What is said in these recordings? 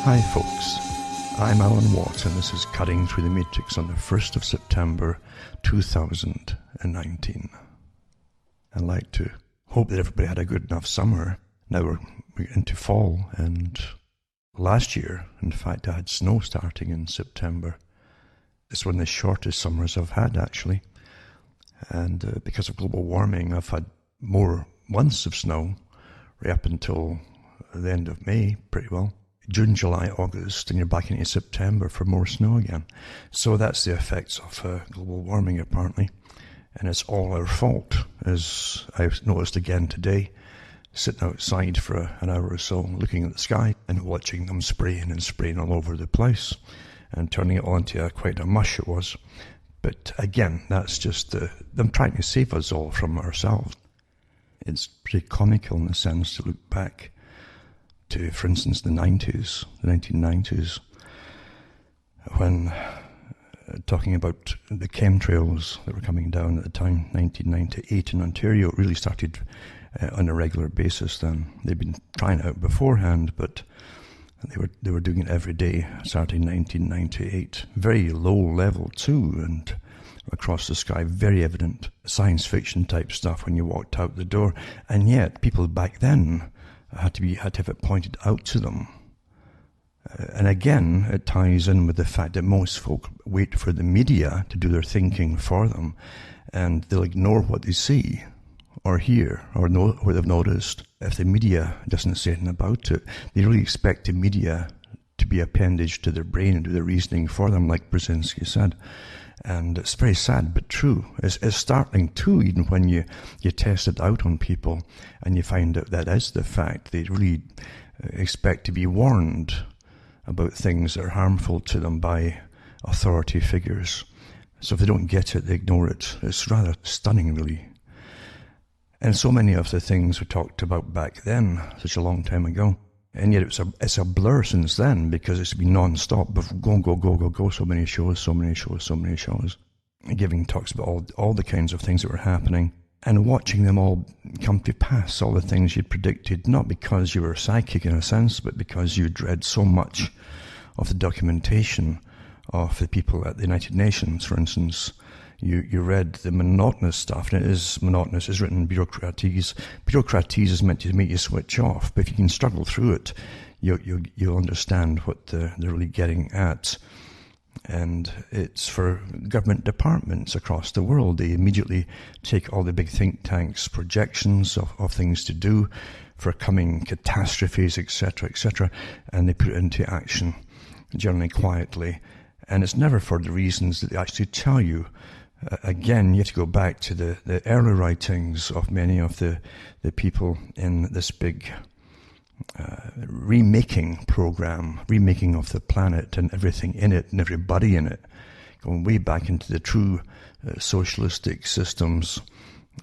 Hi folks, I'm Alan Watt and this is Cutting Through the Matrix on the 1st of September 2019. I'd like to hope that everybody had a good enough summer. Now we're into fall, and last year, in fact, I had snow starting in September. It's one of the shortest summers I've had, actually. And because of global warming, I've had more months of snow right up until the end of May, pretty well. June, July, August, and you're back into September for more snow again. So that's the effects of global warming, apparently. And it's all our fault, as I've noticed again today, sitting outside for an hour or so, looking at the sky and watching them spraying and spraying all over the place and turning it all into quite a mush it was. But again, that's just them trying to save us all from ourselves. It's pretty comical in a sense to look back to, for instance, the 1990s, when talking about the chemtrails that were coming down at the time, 1998 in Ontario. It really started on a regular basis then. They'd been trying it out beforehand, but they were doing it every day, starting 1998. Very low level too, and across the sky, very evident science fiction type stuff when you walked out the door. And yet, people back then had to have it pointed out to them. And again, it ties in with the fact that most folk wait for the media to do their thinking for them, and they'll ignore what they see or hear or know what they've noticed. If the media doesn't say anything about it, they really expect the media to be appendage to their brain and do the reasoning for them, like Brzezinski said. And it's very sad, but true. It's startling too, even when you test it out on people and you find out that is the fact. They really expect to be warned about things that are harmful to them by authority figures. So if they don't get it, they ignore it. It's rather stunning, really. And so many of the things we talked about back then, such a long time ago, and yet it's a blur since then, because it's been non-stop, go, so many shows, giving talks about all the kinds of things that were happening, and watching them all come to pass, all the things you'd predicted, not because you were psychic in a sense, but because you'd read so much of the documentation of the people at the United Nations, for instance. You read the monotonous stuff, and it is monotonous. It's written bureaucratese. Bureaucratese is meant to make you switch off, but if you can struggle through it, you'll understand what they're really getting at. And it's for government departments across the world. They immediately take all the big think tanks' projections of things to do for coming catastrophes, etc., and they put it into action, generally quietly. And it's never for the reasons that they actually tell you. Again, you have to go back to the early writings of many of the people in this big remaking program, remaking of the planet and everything in it and everybody in it, going way back into the true socialistic systems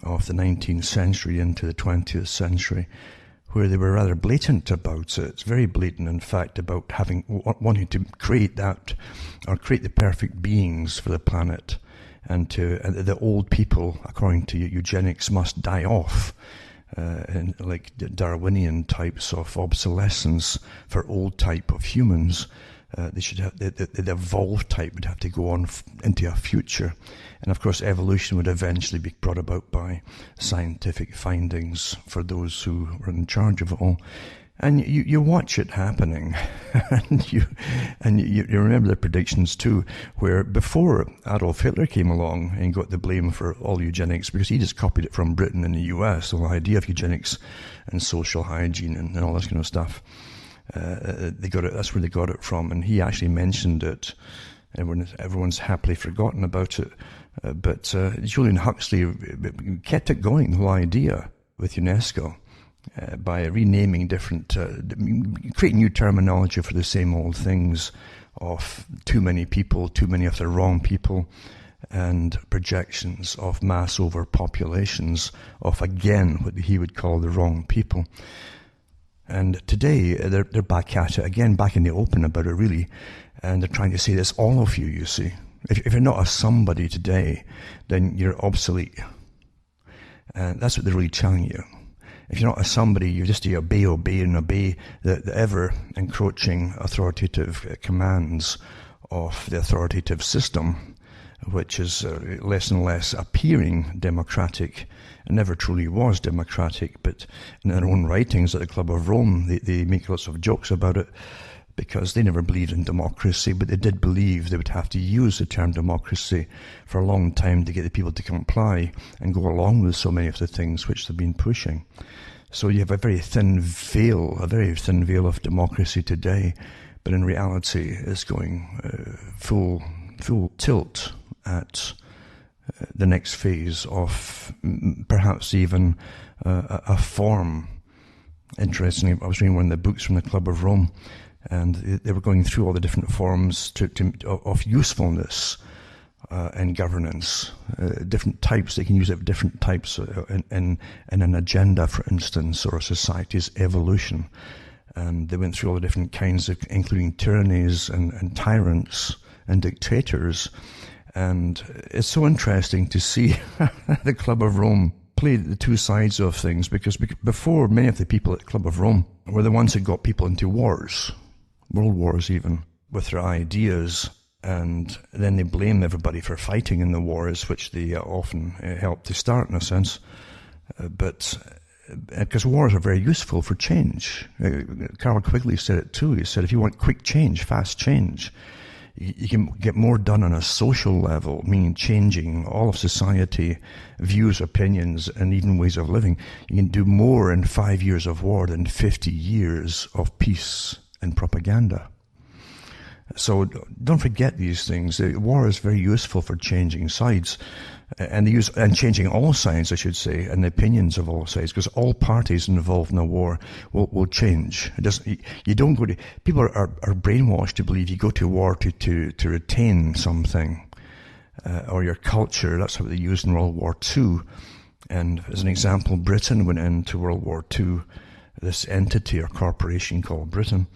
of the 19th century into the 20th century, where they were rather blatant about it. It's very blatant, in fact, about wanting to create that, or create the perfect beings for the planet. And the old people, according to eugenics, must die off, and like Darwinian types of obsolescence for old type of humans. They should have the evolved type would have to go on into a future, and of course, evolution would eventually be brought about by scientific findings for those who were in charge of it all. And you watch it happening, and you remember the predictions too, where before Adolf Hitler came along and got the blame for all eugenics, because he just copied it from Britain and the US, the whole idea of eugenics and social hygiene and all this kind of stuff. They got it. That's where they got it from, and he actually mentioned it. Everyone's happily forgotten about it, but Julian Huxley kept it going, the whole idea, with UNESCO. By renaming different, creating new terminology for the same old things of too many people, too many of the wrong people, and projections of mass overpopulations of, again, what he would call the wrong people. And today, they're back at it again, back in the open about it, really, and they're trying to say this, all of you see. If you're not a somebody today, then you're obsolete. And that's what they're really telling you. if you're not a somebody, you just obey the ever-encroaching authoritative commands of the authoritative system, which is less and less appearing democratic. It never truly was democratic, but in their own writings at the Club of Rome, they make lots of jokes about it, because they never believed in democracy, but they did believe they would have to use the term democracy for a long time to get the people to comply and go along with so many of the things which they've been pushing. So you have a very thin veil of democracy today, but in reality it's going full tilt at the next phase of perhaps even a form. Interestingly, I was reading one of the books from the Club of Rome, and they were going through all the different forms of usefulness in governance, different types. They can use it for different types in an agenda, for instance, or a society's evolution. And they went through all the different kinds of, including tyrannies and tyrants and dictators. And it's so interesting to see the Club of Rome play the two sides of things, because before, many of the people at the Club of Rome were the ones that got people into wars, world wars even, with their ideas, and then they blame everybody for fighting in the wars, which they often helped to start in a sense. But because wars are very useful for change. Carroll Quigley said it too. He said, if you want quick change, fast change, you can get more done on a social level, meaning changing all of society, views, opinions, and even ways of living. You can do more in 5 years of war than 50 years of peace and propaganda. So don't forget these things. War is very useful for changing sides, and changing all sides, I should say, and the opinions of all sides, because all parties involved in a war will change. It doesn't. You don't go to. People are brainwashed to believe you go to war to retain something, or your culture. That's what they used in World War II. And as an example, Britain went into World War II. This entity or corporation called Britain,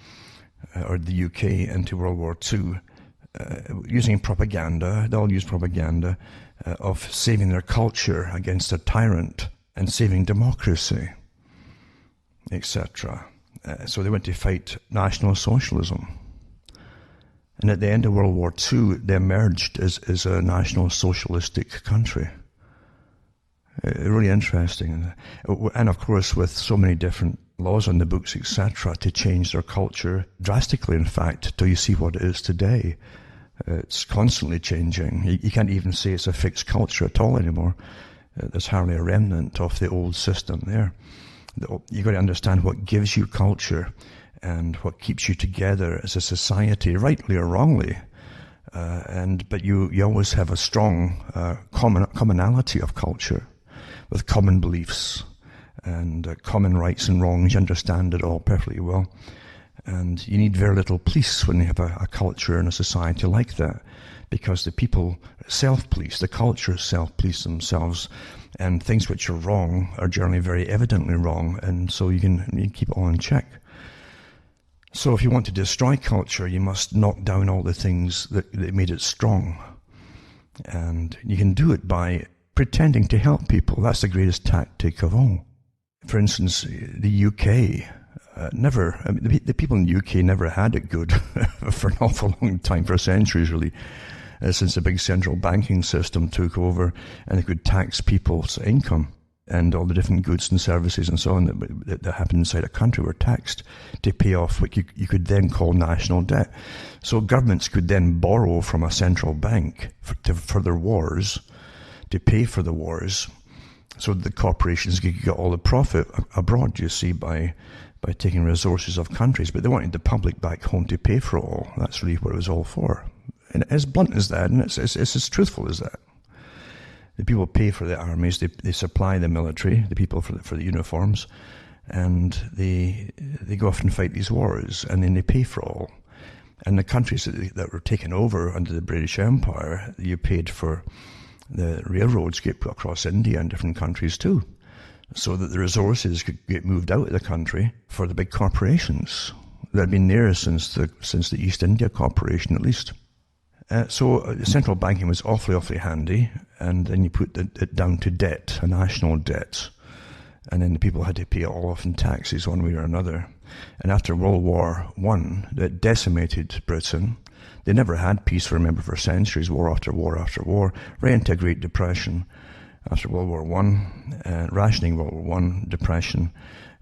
or the UK, into World War II, using propaganda. They all use propaganda of saving their culture against a tyrant and saving democracy, etc. So they went to fight National Socialism. And at the end of World War II, they emerged as a National Socialistic country. Really interesting. And of course, with so many different laws on the books, etc., to change their culture drastically, in fact, till you see what it is today. It's constantly changing. You can't even say it's a fixed culture at all anymore. There's hardly a remnant of the old system there. You've got to understand what gives you culture and what keeps you together as a society, rightly or wrongly. But you always have a strong commonality of culture with common beliefs and common rights and wrongs. You understand it all perfectly well. And you need very little police when you have a culture and a society like that, because the people self-police, the culture self-police themselves, and things which are wrong are generally very evidently wrong, and so you can keep it all in check. So if you want to destroy culture, you must knock down all the things that made it strong. And you can do it by pretending to help people. That's the greatest tactic of all. For instance, the UK... the people in the UK never had it good for an awful long time, for centuries really, since the big central banking system took over and they could tax people's income, and all the different goods and services and so on that happened inside a country were taxed to pay off what you could then call national debt. So governments could then borrow from a central bank for their wars, to pay for the wars, so the corporations could get all the profit abroad, you see, by taking resources of countries. But they wanted the public back home to pay for it all. That's really what it was all for. And as blunt as that, and it's as truthful as that. The people pay for the armies, they supply the military, the people for the uniforms, and they go off and fight these wars, and then they pay for it all. And the countries that were taken over under the British Empire, you paid for the railroads get put across India and different countries too, so that the resources could get moved out of the country for the big corporations that had been there since the East India Corporation at least. So central banking was awfully handy, and then you put it down to debt, a national debt. and then the people had to pay it all off in taxes one way or another. And after World War I, that decimated Britain. They never had peace, remember, for centuries, war after war after war, right into a Great Depression after World War I, rationing World War I, depression,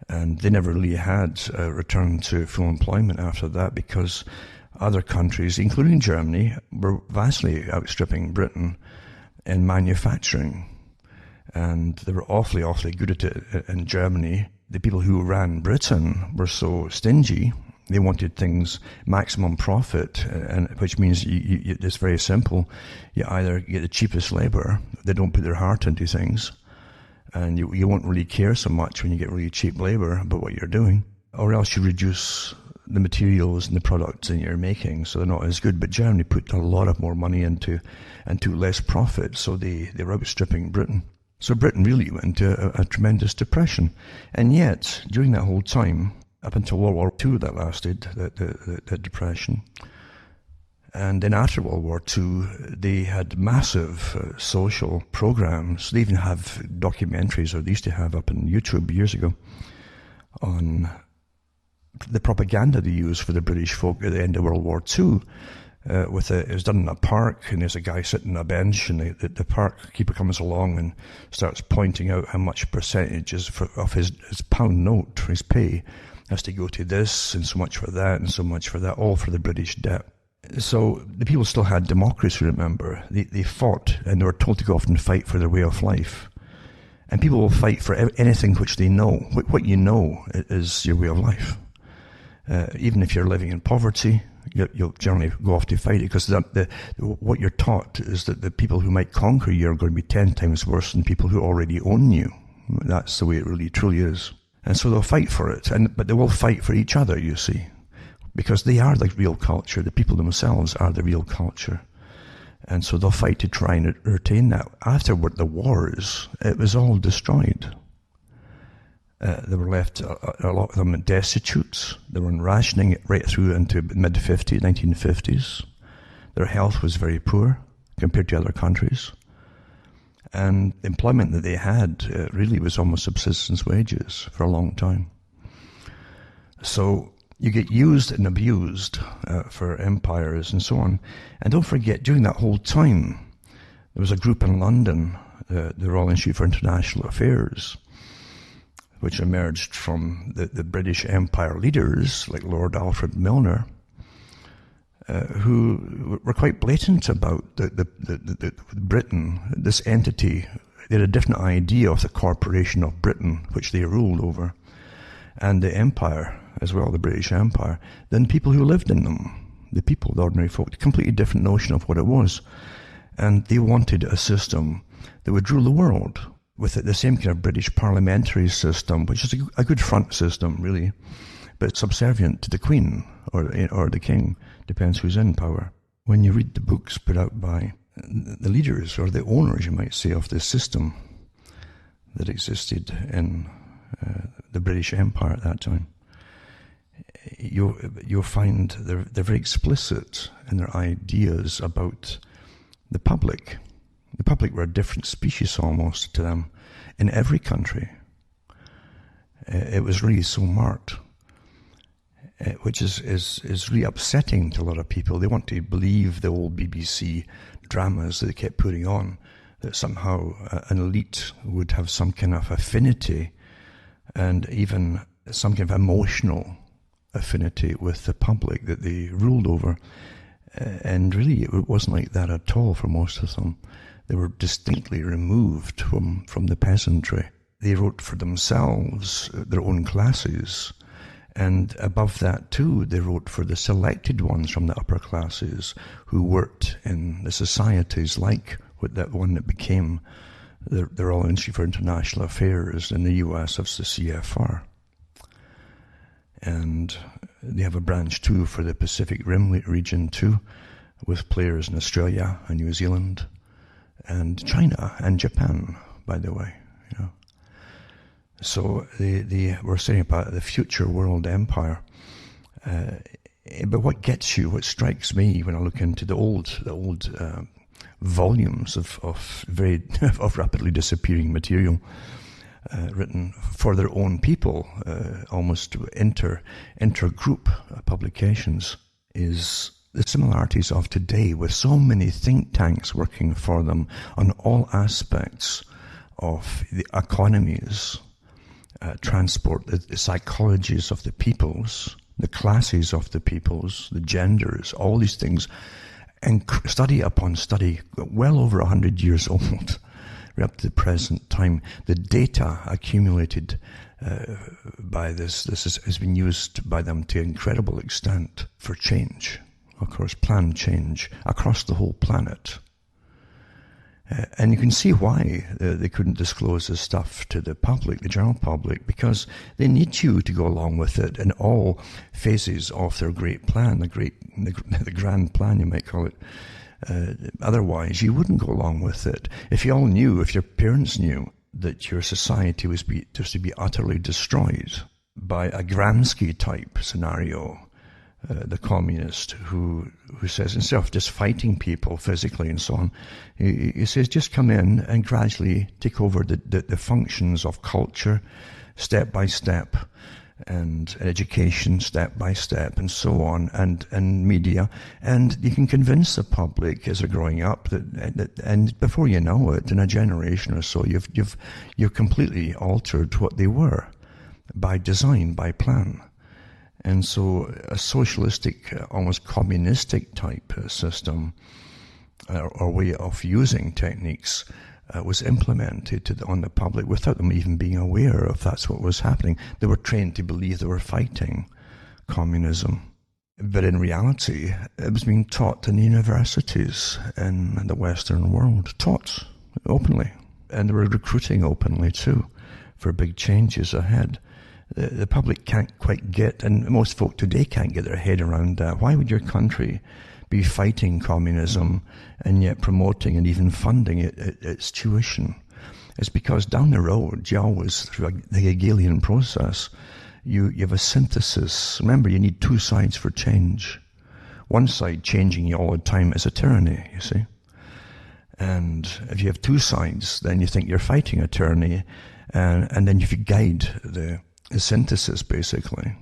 and they never really had a return to full employment after that because other countries, including Germany, were vastly outstripping Britain in manufacturing. And they were awfully, awfully good at it in Germany. The people who ran Britain were so stingy. They wanted things maximum profit, and which means it's very simple. You either get the cheapest labor, they don't put their heart into things, and you won't really care so much when you get really cheap labor about what you're doing, or else you reduce the materials and the products that you're making, so they're not as good. But Germany put a lot of more money into less profit, so they were outstripping Britain. So Britain really went into a tremendous depression, and yet during that whole time, up until World War II, that lasted, the depression. And then after World War II, they had massive social programs. They even have documentaries, or they used to have up on YouTube years ago, on the propaganda they used for the British folk at the end of World War II. It was done in a park, and there's a guy sitting on a bench, and the park keeper comes along and starts pointing out how much percentages of his pound note for his pay has to go to this, and so much for that, and so much for that, all for the British debt. So the people still had democracy, remember. They fought, and they were told to go off and fight for their way of life. And people will fight for anything which they know. What you know is your way of life. Even if you're living in poverty, you'll generally go off to fight it, because what you're taught is that the people who might conquer you are going to be 10 times worse than people who already own you. That's the way it really truly is. And so they'll fight for it, but they will fight for each other, you see, because they are the real culture. The people themselves are the real culture. And so they'll fight to try and retain that. After the wars, it was all destroyed. They were left, a lot of them, destitute. They were in rationing right through into mid-50s, 1950s. Their health was very poor compared to other countries. And the employment that they had really was almost subsistence wages for a long time. So you get used and abused for empires and so on. And don't forget, during that whole time, there was a group in London, the Royal Institute for International Affairs, which emerged from the British Empire leaders like Lord Alfred Milner, who were quite blatant about the Britain, this entity. They had a different idea of the corporation of Britain, which they ruled over, and the empire as well, the British Empire, than people who lived in them. The people, the ordinary folk, a completely different notion of what it was. And they wanted a system that would rule the world with the same kind of British parliamentary system, which is a good front system, really, but subservient to the Queen or the King, depends who's in power. When you read the books put out by the leaders, or the owners, you might say, of the system that existed in the British Empire at that time, you'll find they're very explicit in their ideas about the public. The public were a different species almost to them in every country. It was really so marked, which is really upsetting to a lot of people. They want to believe the old BBC dramas that they kept putting on, that somehow an elite would have some kind of affinity and even some kind of emotional affinity with the public that they ruled over. And really, it wasn't like that at all for most of them. They were distinctly removed from the peasantry. They wrote for themselves, their own classes. And above that too, they wrote for the selected ones from the upper classes who worked in the societies like that one that became the Royal Institute for International Affairs in the US of the CFR. And they have a branch too for the Pacific Rim region too, with players in Australia and New Zealand and China and Japan, by the way. You know. So they were setting up the future world empire. But what gets you, what strikes me when I look into the old volumes of rapidly disappearing material, written for their own people, almost inter-group publications, is the similarities of today with so many think tanks working for them on all aspects of the economies, transport, the psychologies of the peoples, the classes of the peoples, the genders, all these things, and study upon study, well over 100 years old, right up to the present time. The data accumulated by this has been used by them to an incredible extent for change, of course, planned change across the whole planet. And you can see why they couldn't disclose this stuff to the public, the general public, because they need you to go along with it in all phases of their great plan, the grand plan, you might call it. Otherwise, you wouldn't go along with it. If you all knew, if your parents knew that your society was just to be utterly destroyed by a Gramsci-type scenario, the communist who says, instead of just fighting people physically and so on, he says just come in and gradually take over the functions of culture step by step, and education step by step, and so on, and media, and you can convince the public as they're growing up that and before you know it, in a generation or so, you've completely altered what they were by design, by plan. And so a socialistic, almost communistic type system or way of using techniques was implemented on the public without them even being aware of that's what was happening. They were trained to believe they were fighting communism. But in reality, it was being taught in universities in the Western world, taught openly. And they were recruiting openly too for big changes ahead. The public can't quite get, and most folk today can't get their head around that. Why would your country be fighting communism and yet promoting and even funding its tuition? It's because down the road, you always, through the Hegelian process, you have a synthesis. Remember, you need two sides for change. One side changing you all the time is a tyranny, you see. And if you have two sides, then you think you're fighting a tyranny, and then if you guide the synthesis, basically,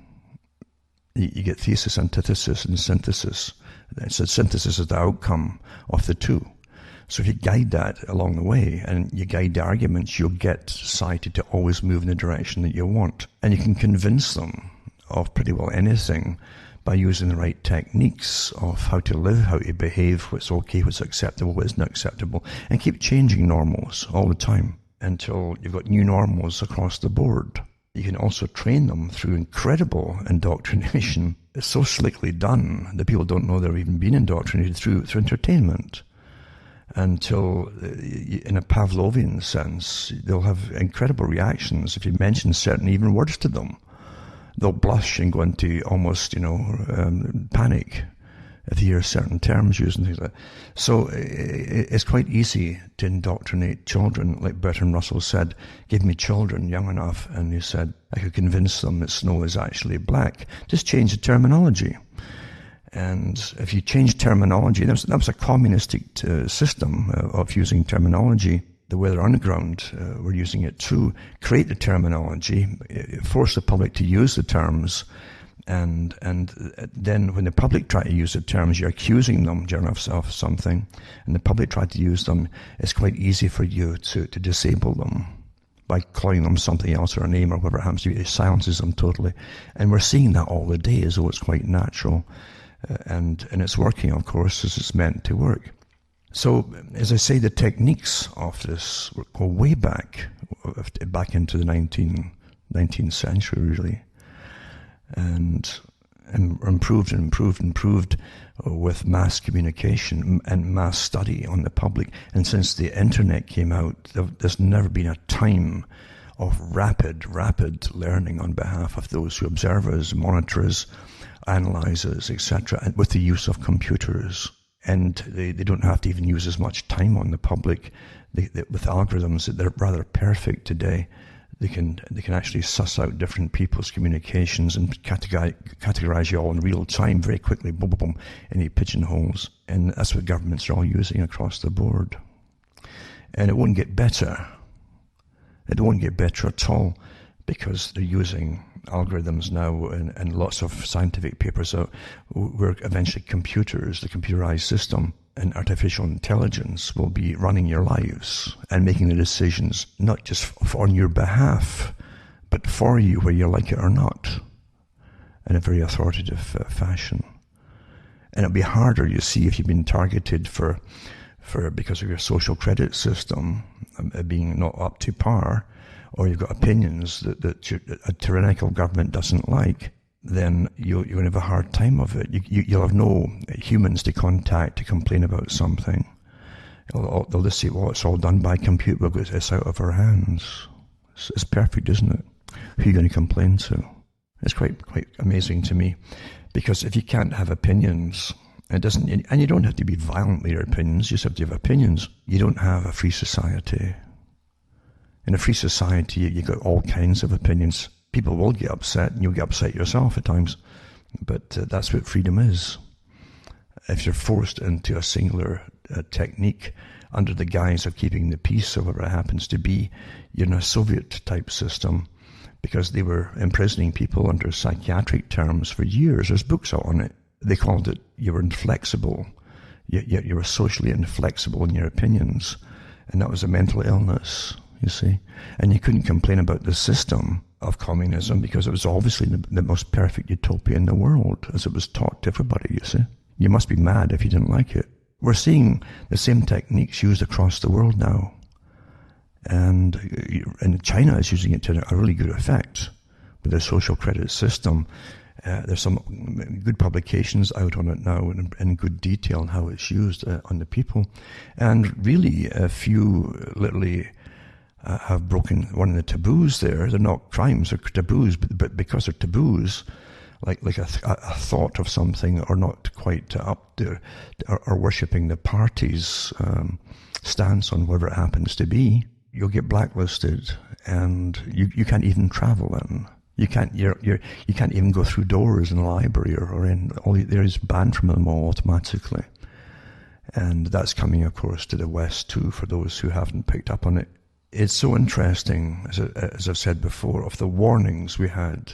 you get thesis, antithesis, and synthesis. So synthesis is the outcome of the two. So if you guide that along the way, and you guide the arguments, you'll get society to always move in the direction that you want. And you can convince them of pretty well anything by using the right techniques of how to live, how to behave, what's okay, what's acceptable, what isn't acceptable, and keep changing normals all the time until you've got new normals across the board. You can also train them through incredible indoctrination. It's so slickly done that people don't know they're even being indoctrinated through entertainment. Until, in a Pavlovian sense, they'll have incredible reactions if you mention certain even words to them. They'll blush and go into almost, panic if you hear certain terms used and things like that. So it's quite easy to indoctrinate children. Like Bertrand Russell said, give me children young enough, and he said, I could convince them that snow is actually black. Just change the terminology. And if you change terminology, that was a communistic system of using terminology. The Weather Underground were using it to create the terminology, force the public to use the terms, and then when the public try to use the terms, you're accusing them of something, and the public try to use them, it's quite easy for you to disable them by calling them something else or a name or whatever it happens to be. It silences them totally. And we're seeing that all the day as though it's quite natural. And it's working, of course, as it's meant to work. So, as I say, the techniques of this go way back into the 19th century, really. And improved with mass communication and mass study on the public. And since the internet came out, there's never been a time of rapid learning on behalf of those who observers, monitorers, analyzers, etc., with the use of computers. And they don't have to even use as much time on the public. With algorithms, they're rather perfect today. They can actually suss out different people's communications and categorize you all in real time very quickly, boom, boom, boom, any pigeonholes. And that's what governments are all using across the board. And it won't get better. It won't get better at all, because they're using algorithms now and lots of scientific papers out where eventually computers, the computerized system, and artificial intelligence will be running your lives and making the decisions not just on your behalf, but for you, whether you like it or not, in a very authoritative fashion. And it'll be harder, you see, if you've been targeted for because of your social credit system being not up to par, or you've got opinions that a tyrannical government doesn't like, then you're going to have a hard time of it. You'll have no humans to contact to complain about something. They'll just say, well, it's all done by computer because it's out of our hands. It's perfect, isn't it? Who are you going to complain to? It's quite amazing to me, because if you can't have opinions, it doesn't, and you don't have to be violent with your opinions, you just have to have opinions. You don't have a free society. In a free society, you got all kinds of opinions. People will get upset, and you'll get upset yourself at times. But that's what freedom is. If you're forced into a singular technique under the guise of keeping the peace, or whatever it happens to be, you're in a Soviet-type system, because they were imprisoning people under psychiatric terms for years. There's books out on it. They called it, you were inflexible. You were socially inflexible in your opinions. And that was a mental illness, you see. And you couldn't complain about the system of communism, because it was obviously the most perfect utopia in the world, as it was taught to everybody, you see. You must be mad if you didn't like it. We're seeing the same techniques used across the world now. And China is using it to a really good effect with their social credit system. There's some good publications out on it now in good detail on how it's used on the people. And really, a few literally have broken one of the taboos there. They're not crimes, they're taboos, but because they're taboos, like a thought of something, or not quite up there, or worshipping the party's stance on whatever it happens to be, you'll get blacklisted, and you can't even travel in. You can't even go through doors in a library or in all. There is banned from them all automatically, and that's coming, of course, to the West too. For those who haven't picked up on it, it's so interesting, as I've said before, of the warnings we had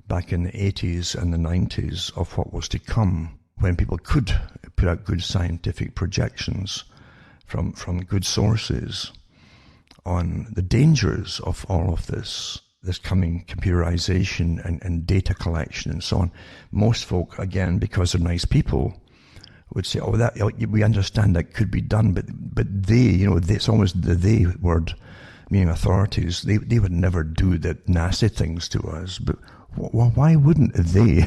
back in the 80s and the 90s of what was to come, when people could put out good scientific projections from good sources on the dangers of all of this coming computerization and data collection and so on. Most folk, again, because they're nice people, would say, we understand that could be done, but they, it's almost the they word, meaning authorities, they would never do the nasty things to us. But why wouldn't they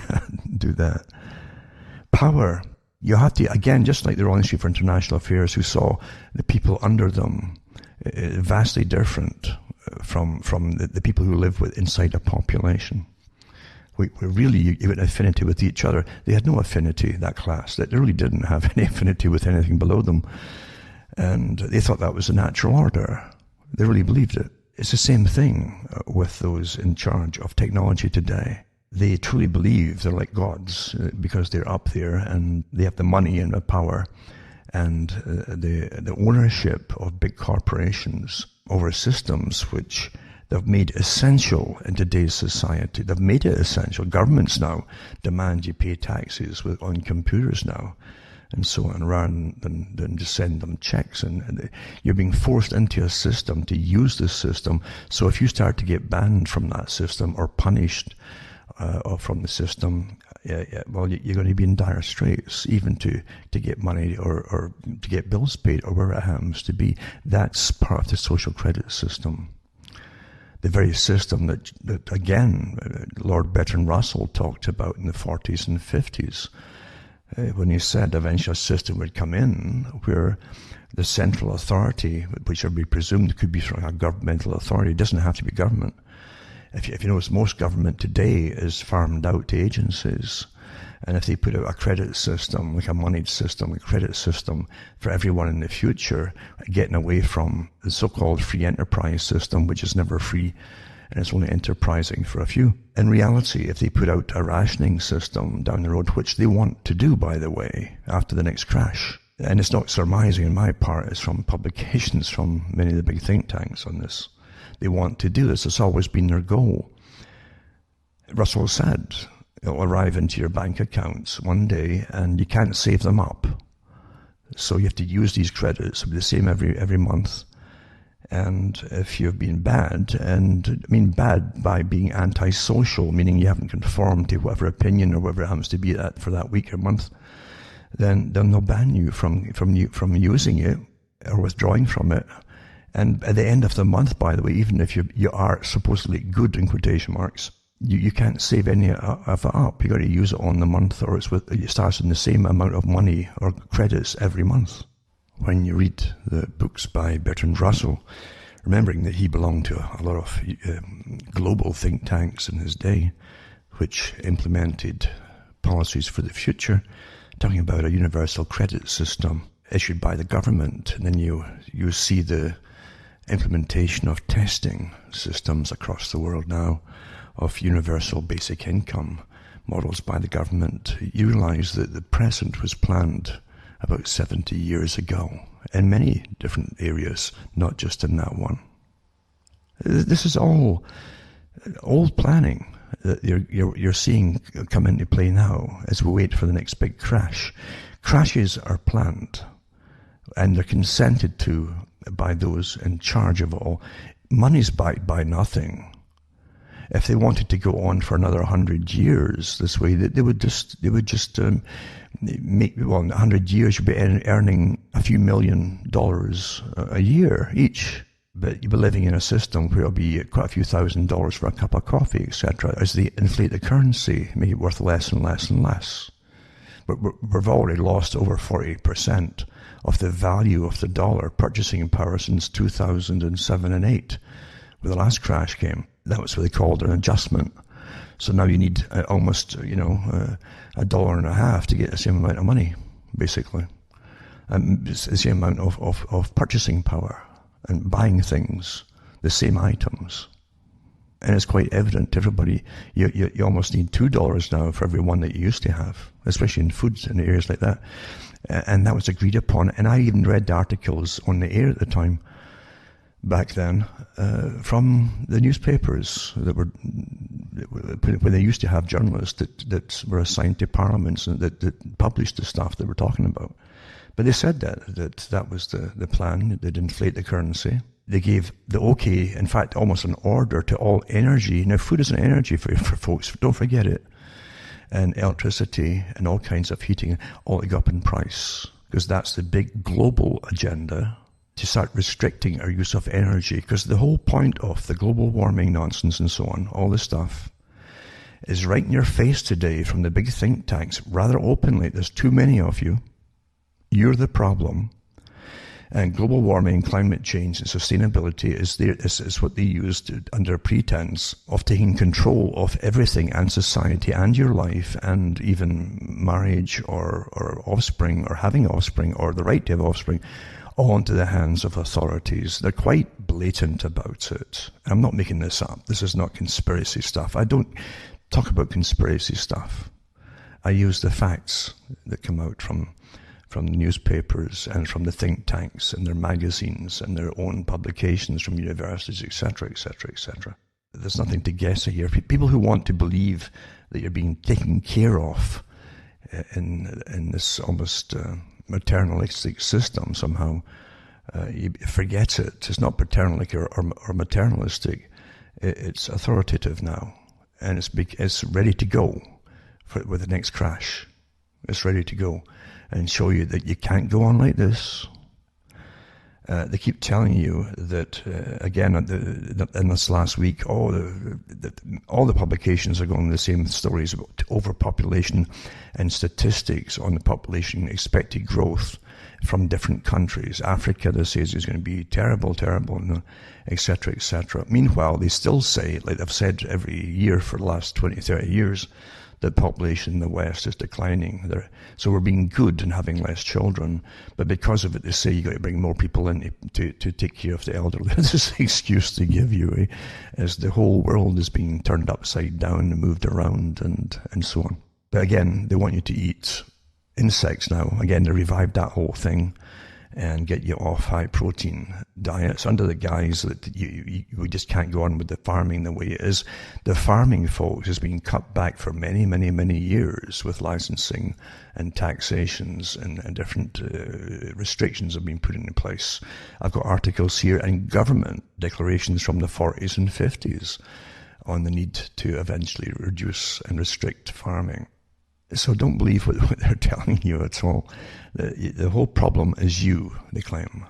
do that? Power. You have to, again, just like the Royal Institute for International Affairs, who saw the people under them vastly different from the people who live inside a population. We really, you had affinity with each other. They had no affinity, that class. They really didn't have any affinity with anything below them. And they thought that was the natural order. They really believed it. It's the same thing with those in charge of technology today. They truly believe they're like gods because they're up there and they have the money and the power and the ownership of big corporations over systems which they've made essential in today's society. They've made it essential. Governments now demand you pay taxes on computers now, and so on, rather than just send them checks. And you're being forced into a system to use this system. So if you start to get banned from that system or punished or from the system, well, you're going to be in dire straits, even to get money or to get bills paid or wherever it happens to be. That's part of the social credit system. The very system that again, Lord Bertrand Russell talked about in the 40s and 50s, when he said eventually a system would come in where the central authority, which would be presumed could be sort of a governmental authority, it doesn't have to be government. If you notice, most government today is farmed out to agencies. And if they put out a credit system, like a moneyed system, a credit system for everyone in the future, getting away from the so-called free enterprise system, which is never free and it's only enterprising for a few. In reality, if they put out a rationing system down the road, which they want to do, by the way, after the next crash, and it's not surmising on my part, it's from publications from many of the big think tanks on this, they want to do this. It's always been their goal. Russell said it'll arrive into your bank accounts one day and you can't save them up. So you have to use these credits. It'll be the same every month. And if you've been bad, and I mean bad by being antisocial, meaning you haven't conformed to whatever opinion or whatever it happens to be that for that week or month, then they'll ban you from using it or withdrawing from it. And at the end of the month, by the way, even if you are supposedly good in quotation marks, you can't save any of it up. You got to use it on the month, or it starts in the same amount of money or credits every month. When you read the books by Bertrand Russell, remembering that he belonged to a lot of global think tanks in his day, which implemented policies for the future, talking about a universal credit system issued by the government, and then you see the implementation of testing systems across the world now of universal basic income models by the government. You realize that the present was planned about 70 years ago in many different areas, not just in that one. This is all old planning that you're seeing come into play now as we wait for the next big crash. Crashes are planned and they're consented to by those in charge of it all. Money's backed by nothing. If they wanted to go on for another 100 years this way, they would just make, well, in 100 years you'd be earning a few $1 million a year each. But you'll be living in a system where it'll be quite a few $1,000s for a cup of coffee, etc. As they inflate the currency, make it worth less and less and less. But we've already lost over 40% of the value of the dollar purchasing power since 2007 and 8, where the last crash came. That was what they called an adjustment. So now you need almost, $1.50 to get the same amount of money, basically. And it's the same amount of purchasing power and buying things, the same items. And it's quite evident to everybody, you almost need $2 now for every one that you used to have, especially in foods and areas like that. And that was agreed upon. And I even read articles on the air at the time, back then, from the newspapers that were, when they used to have journalists that were assigned to parliaments and that published the stuff that we're talking about. But they said that was the plan. They'd inflate the currency. They gave the okay, in fact, almost an order to all energy. Now, food is an energy for folks, don't forget it. And electricity and all kinds of heating, all to go up in price. Because that's the big global agenda, to start restricting our use of energy. Because the whole point of the global warming nonsense and so on, all this stuff, is right in your face today from the big think tanks, rather openly. There's too many of you. You're the problem. And global warming, climate change, and sustainability is what they used under pretense of taking control of everything and society and your life and even marriage or offspring or having offspring or the right to have offspring, all into the hands of authorities. They're quite blatant about it. I'm not making this up. This is not conspiracy stuff. I don't talk about conspiracy stuff. I use the facts that come out from the newspapers and from the think tanks and their magazines and their own publications from universities, etc., etc., etc. There's nothing to guess here. People who want to believe that you're being taken care of in this almost maternalistic system somehow, you forget it. It's not paternalistic or maternalistic. It's authoritative now, and it's ready to go with the next crash. It's ready to go and show you that you can't go on like this. They keep telling you that, again, in this last week, all the publications are going the same stories about overpopulation and statistics on the population expected growth from different countries. Africa, they say, is going to be terrible, etc., etc. Meanwhile, they still say, like they've said every year for the last 20, 30 years, the population in the West is declining. So we're being good and having less children. But because of it, they say you got to bring more people in to take care of the elderly. This is the excuse they give you, as the whole world is being turned upside down and moved around and so on. But again, they want you to eat insects now. Again, they revived that whole thing. and get you off high-protein diets under the guise that we just can't go on with the farming the way it is. The farming, folks, has been cut back for many, many, many years with licensing and taxations and different restrictions have been put into place. I've got articles here and government declarations from the 40s and 50s on the need to eventually reduce and restrict farming. So don't believe what they're telling you at all. The whole problem is you, they claim.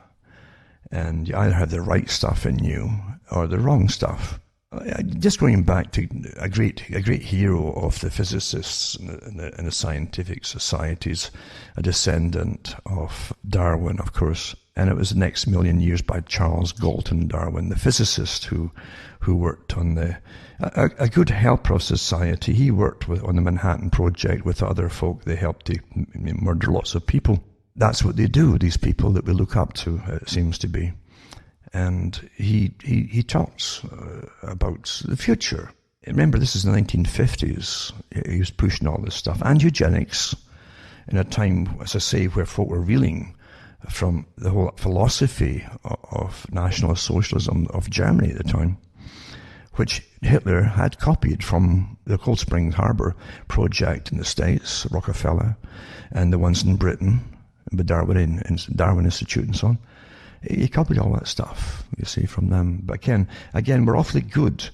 And you either have the right stuff in you or the wrong stuff. Just going back to a great hero of the physicists and the scientific societies, a descendant of Darwin, of course. And it was the next million years by Charles Galton Darwin, the physicist who worked on a good helper of society. He worked on the Manhattan Project with other folk. They helped to murder lots of people. That's what they do, these people that we look up to, it seems to be. And he talks about the future. Remember, this is the 1950s. He was pushing all this stuff. And eugenics, in a time, as I say, where folk were reeling from the whole philosophy of National Socialism of Germany at the time, which Hitler had copied from the Cold Spring Harbor project in the States, Rockefeller, and the ones in Britain, the Darwin Institute and so on. He copied all that stuff, you see, from them. But again, we're awfully good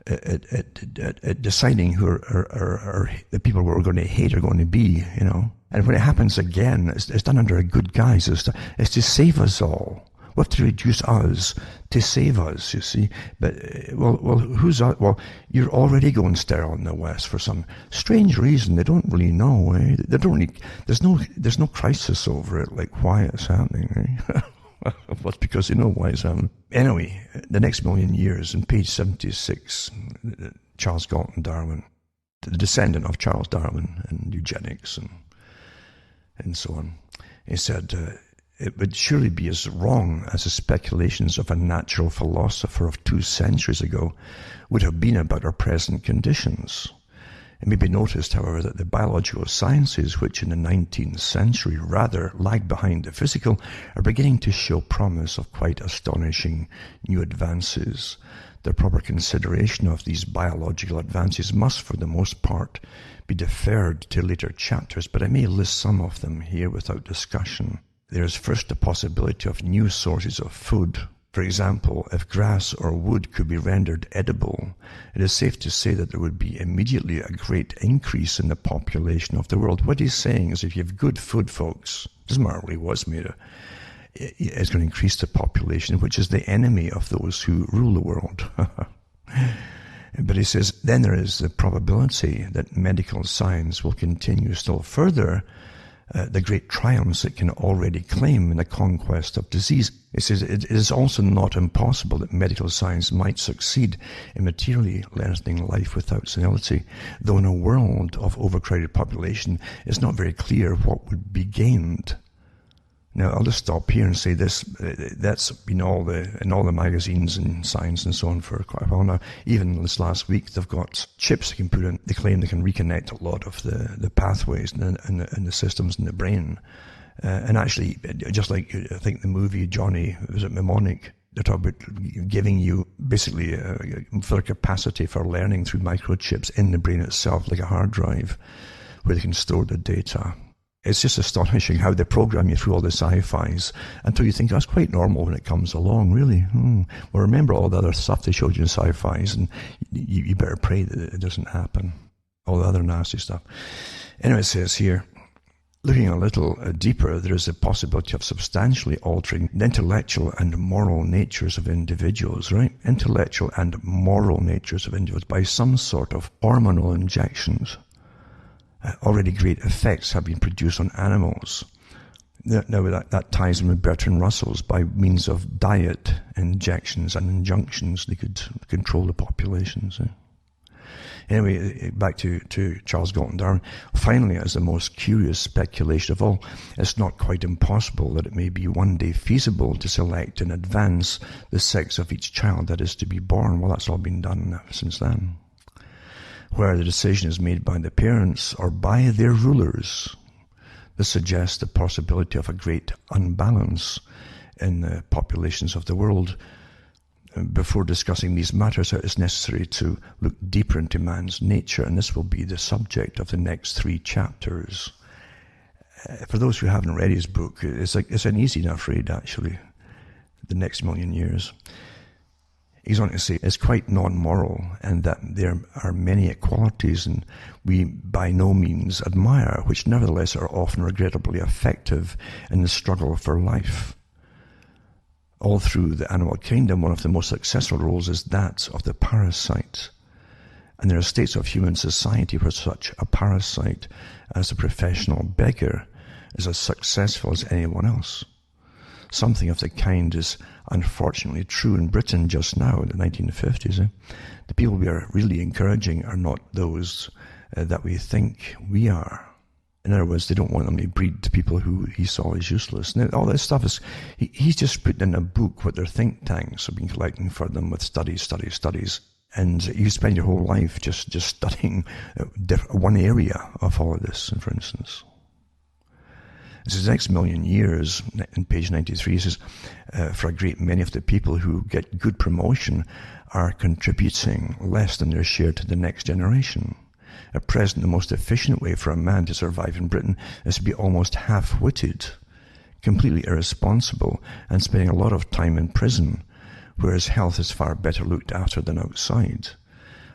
at deciding who are the people we're going to hate are going to be, you know. And when it happens again, it's done under a good guise. It's to save us all. We have to reduce us to save us, you see. But, who's us? Well, you're already going sterile in the West for some strange reason. They don't really know, eh? They don't really, there's no crisis over it, like why it's happening, eh? Well, it's because they know why it's happening. Anyway, the next million years, in page 76, Charles Galton Darwin, the descendant of Charles Darwin and eugenics and so on, he said, it would surely be as wrong as the speculations of a natural philosopher of 2 centuries ago would have been about our present conditions. It may be noticed, however, that the biological sciences, which in the 19th century rather lagged behind the physical, are beginning to show promise of quite astonishing new advances. The proper consideration of these biological advances must, for the most part, be deferred to later chapters, but I may list some of them here without discussion. There is first the possibility of new sources of food. For example, if grass or wood could be rendered edible, it is safe to say that there would be immediately a great increase in the population of the world. What he's saying is if you have good food, folks, doesn't matter what it was made of, it's going to increase the population, which is the enemy of those who rule the world. But he says, then there is the probability that medical science will continue still further the great triumphs it can already claim in the conquest of disease. It says it is also not impossible that medical science might succeed in materially lengthening life without senility, though in a world of overcrowded population, it's not very clear what would be gained. Now, I'll just stop here and say this, that's been in all the magazines and science and so on for quite a while now. Even this last week, they've got chips they can put in. They claim they can reconnect a lot of the pathways and the systems in the brain. And actually, just like I think the movie Johnny, was it Mnemonic? They're talking about giving you basically further capacity for learning through microchips in the brain itself, like a hard drive, where they can store the data. It's just astonishing how they program you through all the sci-fis until you think that's quite normal when it comes along, really. Well, remember all the other stuff they showed you in sci-fis, and you better pray that it doesn't happen. All the other nasty stuff. Anyway, it says here, looking a little deeper, there is a possibility of substantially altering the intellectual and moral natures of individuals, right? Intellectual and moral natures of individuals by some sort of hormonal injections. Already great effects have been produced on animals. Now that ties in with Bertrand Russell's by means of diet, injections and injunctions. They could control the populations. Anyway, back to Charles Galton Darwin. Finally, as the most curious speculation of all, it's not quite impossible that it may be one day feasible to select in advance the sex of each child that is to be born. Well, that's all been done since then, where the decision is made by the parents or by their rulers. This suggests the possibility of a great unbalance in the populations of the world. Before discussing these matters, it is necessary to look deeper into man's nature, and this will be the subject of the next 3 chapters. For those who haven't read his book, it's an easy enough read, actually, The Next Million Years. He's on to say it's quite non-moral, and that there are many qualities and we by no means admire, which nevertheless are often regrettably effective in the struggle for life. All through the animal kingdom, one of the most successful roles is that of the parasite. And there are states of human society where such a parasite as a professional beggar is as successful as anyone else. Something of the kind is unfortunately true in Britain just now, in the 1950s. The people we are really encouraging are not those that we think we are. In other words, they don't want them to breed to people who he saw as useless. Now, all this stuff is, he's just put in a book what their think tanks have been collecting for them with studies. And you spend your whole life just studying one area of all of this, for instance. It says, the next million years, in page 93, it says, for a great many of the people who get good promotion are contributing less than their share to the next generation. At present, the most efficient way for a man to survive in Britain is to be almost half-witted, completely irresponsible, and spending a lot of time in prison, where his health is far better looked after than outside.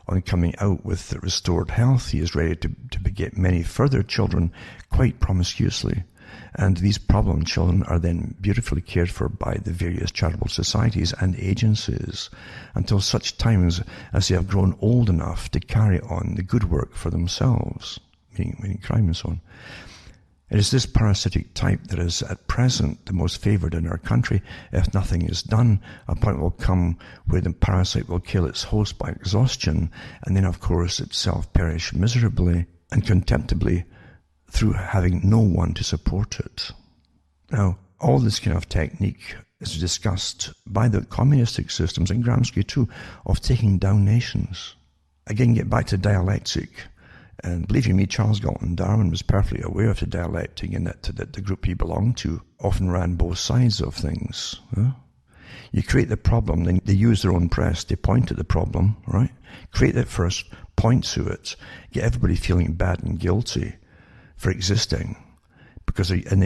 On coming out with restored health, he is ready to beget many further children quite promiscuously. And these problem children are then beautifully cared for by the various charitable societies and agencies until such times as they have grown old enough to carry on the good work for themselves, meaning crime and so on. It is this parasitic type that is at present the most favoured in our country. If nothing is done, a point will come where the parasite will kill its host by exhaustion, and then of course itself perish miserably and contemptibly through having no one to support it. Now, all this kind of technique is discussed by the communistic systems, and Gramsci too, of taking down nations. Again, get back to dialectic. And believe you me, Charles Galton Darwin was perfectly aware of the dialectic, and that the group he belonged to often ran both sides of things. You create the problem, then they use their own press, they point at the problem, right? Create it first, point to it, get everybody feeling bad and guilty for existing,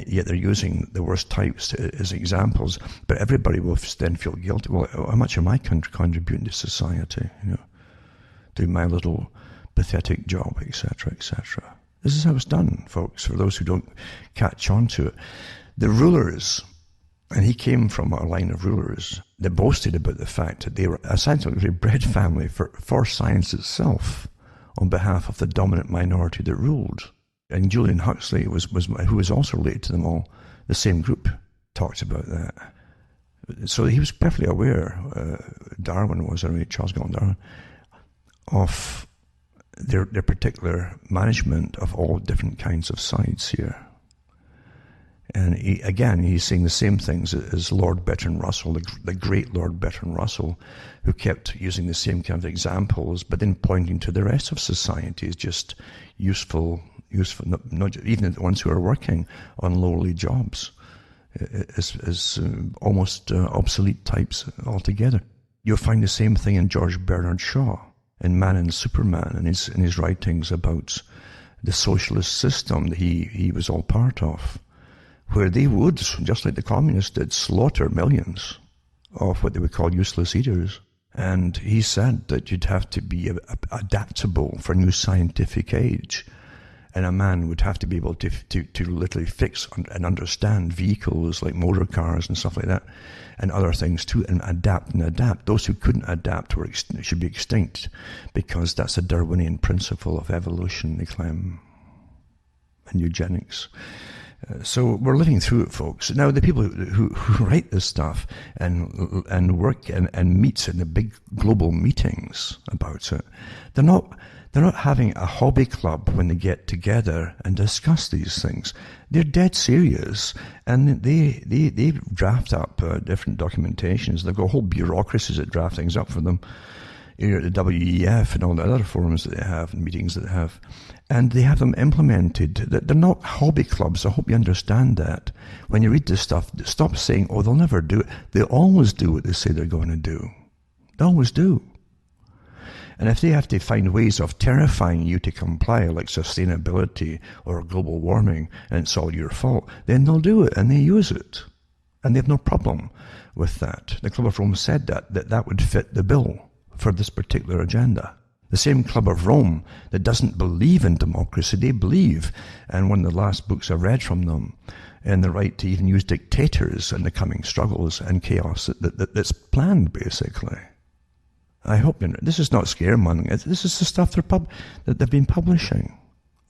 yet they're using the worst types as examples, but everybody will then feel guilty. Well, how much am I contributing to society? Doing my little pathetic job, etc., etc. This is how it's done, folks, for those who don't catch on to it. The rulers, and he came from a line of rulers, they boasted about the fact that they were a scientifically bred family for science itself on behalf of the dominant minority that ruled. And Julian Huxley, who was also related to them all, the same group, talked about that. So he was perfectly aware, Darwin was, Charles Galton Darwin, of their particular management of all different kinds of sides here. And he's saying the same things as Lord Bertrand Russell, the great Lord Bertrand Russell, who kept using the same kind of examples, but then pointing to the rest of society as just useful, not even the ones who are working on lowly jobs, as almost obsolete types altogether. You'll find the same thing in George Bernard Shaw, in Man and Superman, in his writings about the socialist system that he was all part of, where they would, just like the communists did, slaughter millions of what they would call useless eaters. And he said that you'd have to be adaptable for a new scientific age. And a man would have to be able to literally fix and understand vehicles like motor cars and stuff like that, and other things too, and adapt. Those who couldn't adapt should be extinct, because that's a Darwinian principle of evolution, they claim, and eugenics. So we're living through it, folks. Now, the people who write this stuff and work and meet in the big global meetings about it, they're not having a hobby club when they get together and discuss these things. They're dead serious, and they draft up different documentations. They've got whole bureaucracies that draft things up for them. here at the WEF and all the other forums that they have and meetings that they have. And they have them implemented. They're not hobby clubs. I hope you understand that. When you read this stuff, stop saying, oh, they'll never do it. They always do what they say they're going to do. They always do. And if they have to find ways of terrifying you to comply, like sustainability or global warming, and it's all your fault, then they'll do it and they use it. And they have no problem with that. The Club of Rome said that would fit the bill for this particular agenda. The same Club of Rome that doesn't believe in democracy, they believe, and one of the last books I read from them, in the right to even use dictators in the coming struggles and chaos that's planned, basically. I hope this is not scaremongering. This is the stuff that they've been publishing.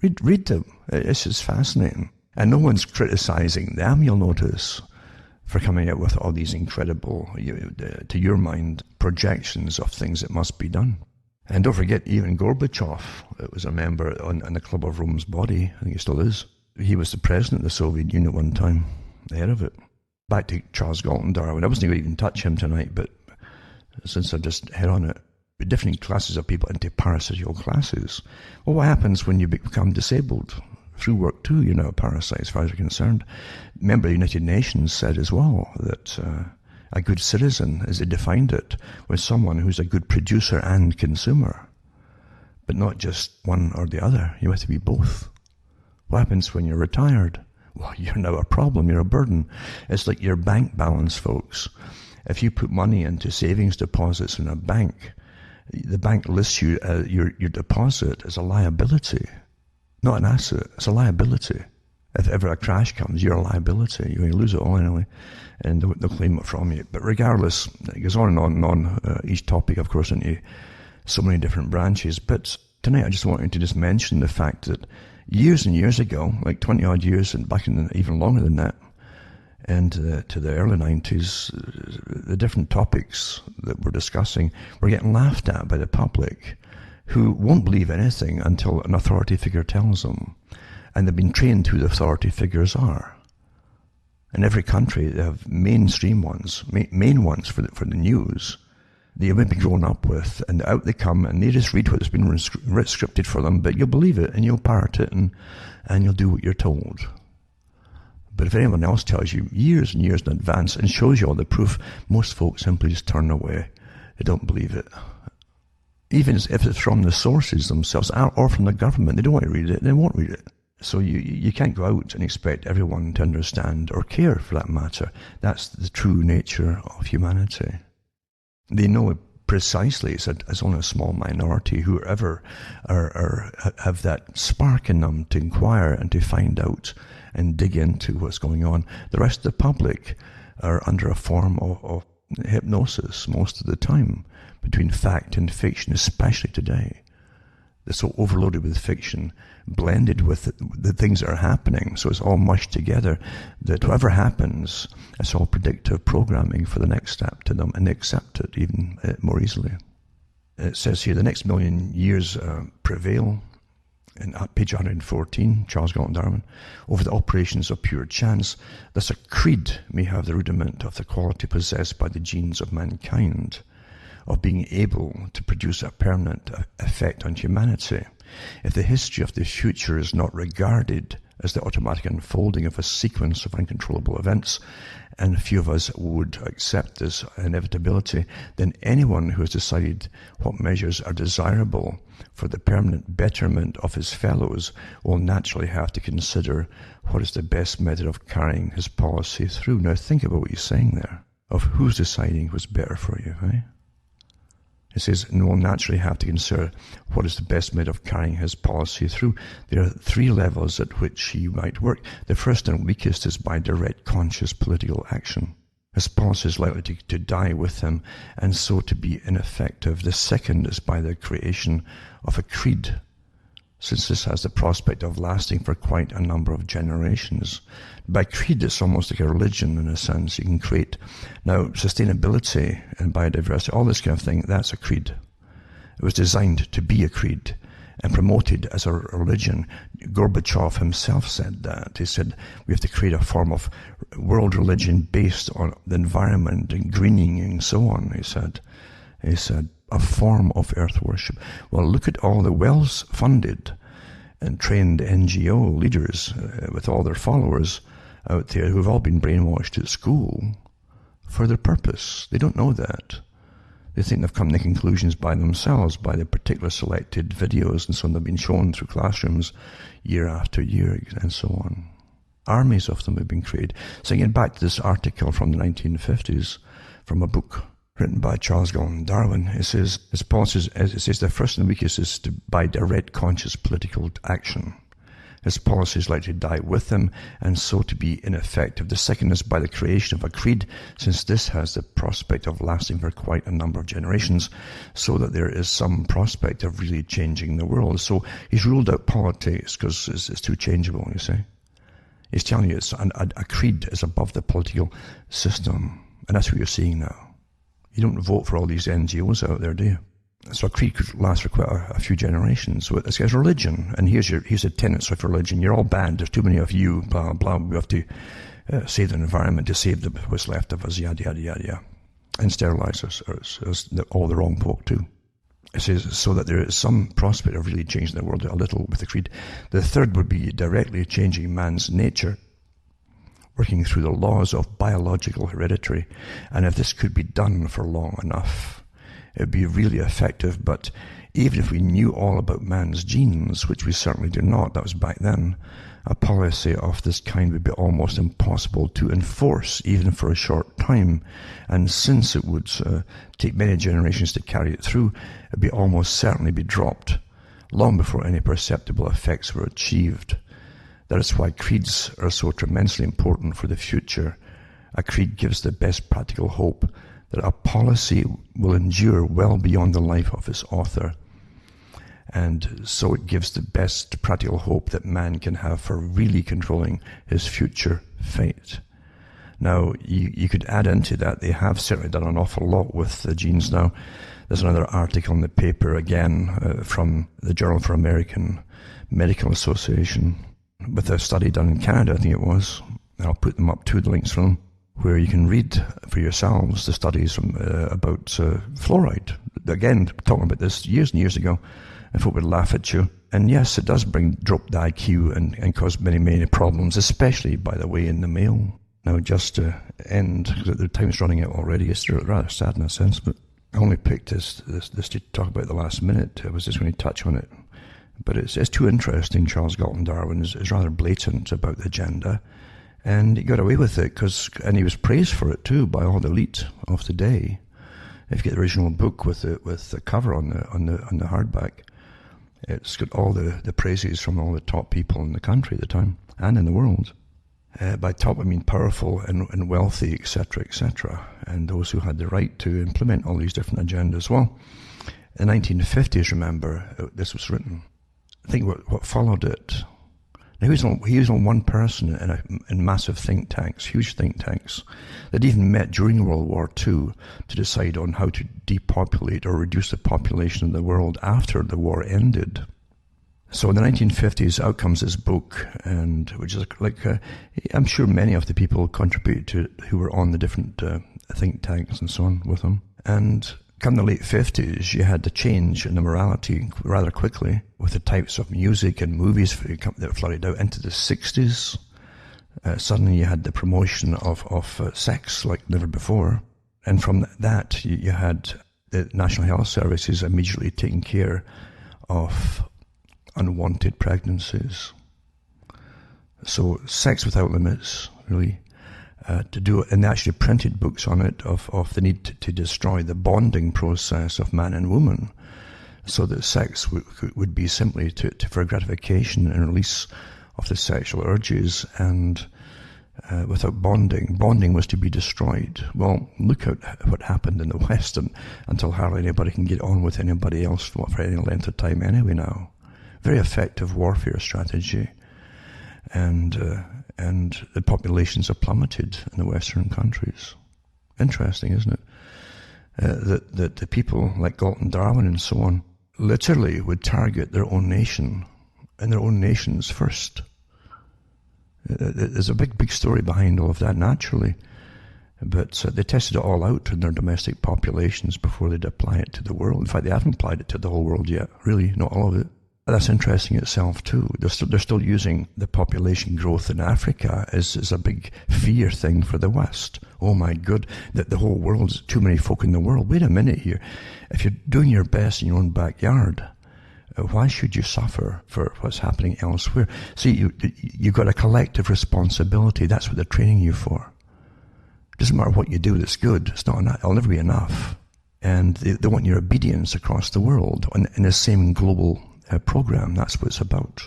Read them. It's just fascinating. And no one's criticizing them, you'll notice, for coming out with all these incredible, to your mind, projections of things that must be done. And don't forget, even Gorbachev was a member on the Club of Rome's body. I think he still is. He was the president of the Soviet Union at one time, the head of it. Back to Charles Galton Darwin. I wasn't going to even touch him tonight, but since I just hit on it, different classes of people into parasitical classes. Well, what happens when you become disabled? Through work too, you're now a parasite as far as you're concerned. Member of the United Nations said as well that a good citizen, as they defined it, was someone who's a good producer and consumer, but not just one or the other. You have to be both. What happens when you're retired? Well, you're now a problem, you're a burden. It's like your bank balance, folks. If you put money into savings deposits in a bank, the bank lists you your deposit as a liability, not an asset. It's a liability. If ever a crash comes, you're a liability. You're going to lose it all anyway, and they'll claim it from you. But regardless, it goes on and on and on. Each topic, of course, into so many different branches. But tonight, I just wanted to just mention the fact that years and years ago, like 20-odd years, and back in even longer than that, and to the early 90s, the different topics that we're discussing were getting laughed at by the public, who won't believe anything until an authority figure tells them. And they've been trained who the authority figures are. In every country, they have mainstream ones, main ones for the news, that you've maybe grown up with, and out they come, and they just read what's been scripted for them, but you'll believe it, and you'll parrot it, and you'll do what you're told. But if anyone else tells you years and years in advance and shows you all the proof, most folks simply just turn away. They don't believe it. Even if it's from the sources themselves or from the government, they don't want to read it, they won't read it. So you can't go out and expect everyone to understand or care, for that matter. That's the true nature of humanity. They know precisely it's only a small minority who ever have that spark in them to inquire and to find out and dig into what's going on. The rest of the public are under a form of hypnosis most of the time between fact and fiction, especially today. They're so overloaded with fiction, blended with the things that are happening, so it's all mushed together, that whatever happens, it's all predictive programming for the next step to them, and they accept it even more easily. It says here, the next million years prevail, in page 114, Charles Galton Darwin, over the operations of pure chance. Thus a creed may have the rudiment of the quality possessed by the genes of mankind, of being able to produce a permanent effect on humanity. If the history of the future is not regarded as the automatic unfolding of a sequence of uncontrollable events, and few of us would accept this inevitability, then anyone who has decided what measures are desirable for the permanent betterment of his fellows will naturally have to consider what is the best method of carrying his policy through. Now think about what he's saying there, of who's deciding what's better for you, right? It says, and will naturally have to consider what is the best method of carrying his policy through. There are three levels at which he might work. The first and weakest is by direct conscious political action. His policy is likely to die with him, and so to be ineffective. The second is by the creation of a creed, since this has the prospect of lasting for quite a number of generations. By creed, it's almost like a religion in a sense. You can create, now, sustainability and biodiversity, all this kind of thing, that's a creed. It was designed to be a creed and promoted as a religion. Gorbachev himself said that. He said, we have to create a form of world religion based on the environment and greening and so on, he said. a form of earth worship. Well, look at all the well-funded and trained NGO leaders with all their followers out there who've all been brainwashed at school for their purpose. They don't know that. They think they've come to conclusions by themselves, by the particular selected videos and so on that have been shown through classrooms year after year and so on. Armies of them have been created. So again, back to this article from the 1950s, from a book written by Charles Galton Darwin. It says, his policy is the first and weakest is by direct conscious political action. His policy is likely to die with him, and so to be ineffective. The second is by the creation of a creed, since this has the prospect of lasting for quite a number of generations, so that there is some prospect of really changing the world. So he's ruled out politics because it's too changeable, you see. He's telling you a creed is above the political system, and that's what you're seeing now. You don't vote for all these NGOs out there, do you? So a creed could last for quite a few generations. So it's religion, and here's the tenets of religion. You're all bad. There's too many of you. Blah blah. We have to save the environment, to save what's left of us. Yada yada yada yada, and sterilize us. All the wrong folk too. It says so that there is some prospect of really changing the world a little with the creed. The third would be directly changing man's nature, working through the laws of biological heredity, and if this could be done for long enough, it would be really effective. But even if we knew all about man's genes, which we certainly do not, that was back then, a policy of this kind would be almost impossible to enforce, even for a short time. And since it would take many generations to carry it through, it would be almost certainly be dropped long before any perceptible effects were achieved. That is why creeds are so tremendously important for the future. A creed gives the best practical hope that a policy will endure well beyond the life of its author. And so it gives the best practical hope that man can have for really controlling his future fate. Now, you could add into that, they have certainly done an awful lot with the genes now. There's another article in the paper, again, from the Journal for American Medical Association, with a study done in Canada, I think it was. And I'll put them up to the links from them, where you can read for yourselves the studies from, about fluoride. Again, talking about this years and years ago, and folk would laugh at you. And yes, it does drop the IQ and cause many, many problems, especially, by the way, in the male. Now, just to end, because the time's running out already, it's rather sad in a sense, but I only picked this to talk about the last minute. I was just going to touch on it. But it's too interesting. Charles Galton Darwin is rather blatant about the agenda. And he got away with it, and he was praised for it too by all the elite of the day. If you get the original book with the cover on the hardback, it's got all the praises from all the top people in the country at the time and in the world. By top, I mean powerful and wealthy, etc., and those who had the right to implement all these different agendas. Well, in the 1950s, remember, this was written. I think what followed it. Now, he was on one person in massive think tanks, huge think tanks, that even met during World War II to decide on how to depopulate or reduce the population of the world after the war ended. So in the 1950s, out comes this book, and which is like, I'm sure many of the people contributed to it who were on the different think tanks and so on with him. And come the late 50s, you had the change in the morality rather quickly with the types of music and movies that flooded out into the 60s. Suddenly you had the promotion of sex like never before. And from that, you had the National Health Services immediately taking care of unwanted pregnancies. So sex without limits, really. To do it, and they actually printed books on it of the need to destroy the bonding process of man and woman, so that sex would be simply for gratification and release of the sexual urges, and without bonding was to be destroyed. Well, look at what happened in the West, until hardly anybody can get on with anybody else for any length of time anyway now. Very effective warfare strategy, and the populations have plummeted in the Western countries. Interesting, isn't it? That the people like Galton Darwin and so on literally would target their own nation and their own nations first. There's a big story behind all of that, naturally. But they tested it all out in their domestic populations before they'd apply it to the world. In fact, they haven't applied it to the whole world yet, really, not all of it. That's interesting itself too. They're still using the population growth in Africa as a big fear thing for the West. Oh my God, that the whole world's too many folk in the world. Wait a minute here. If you're doing your best in your own backyard, why should you suffer for what's happening elsewhere? See, you've got a collective responsibility. That's what they're training you for. It doesn't matter what you do that's good. It's not enough. It'll never be enough. And they want your obedience across the world in the same global program. That's what it's about.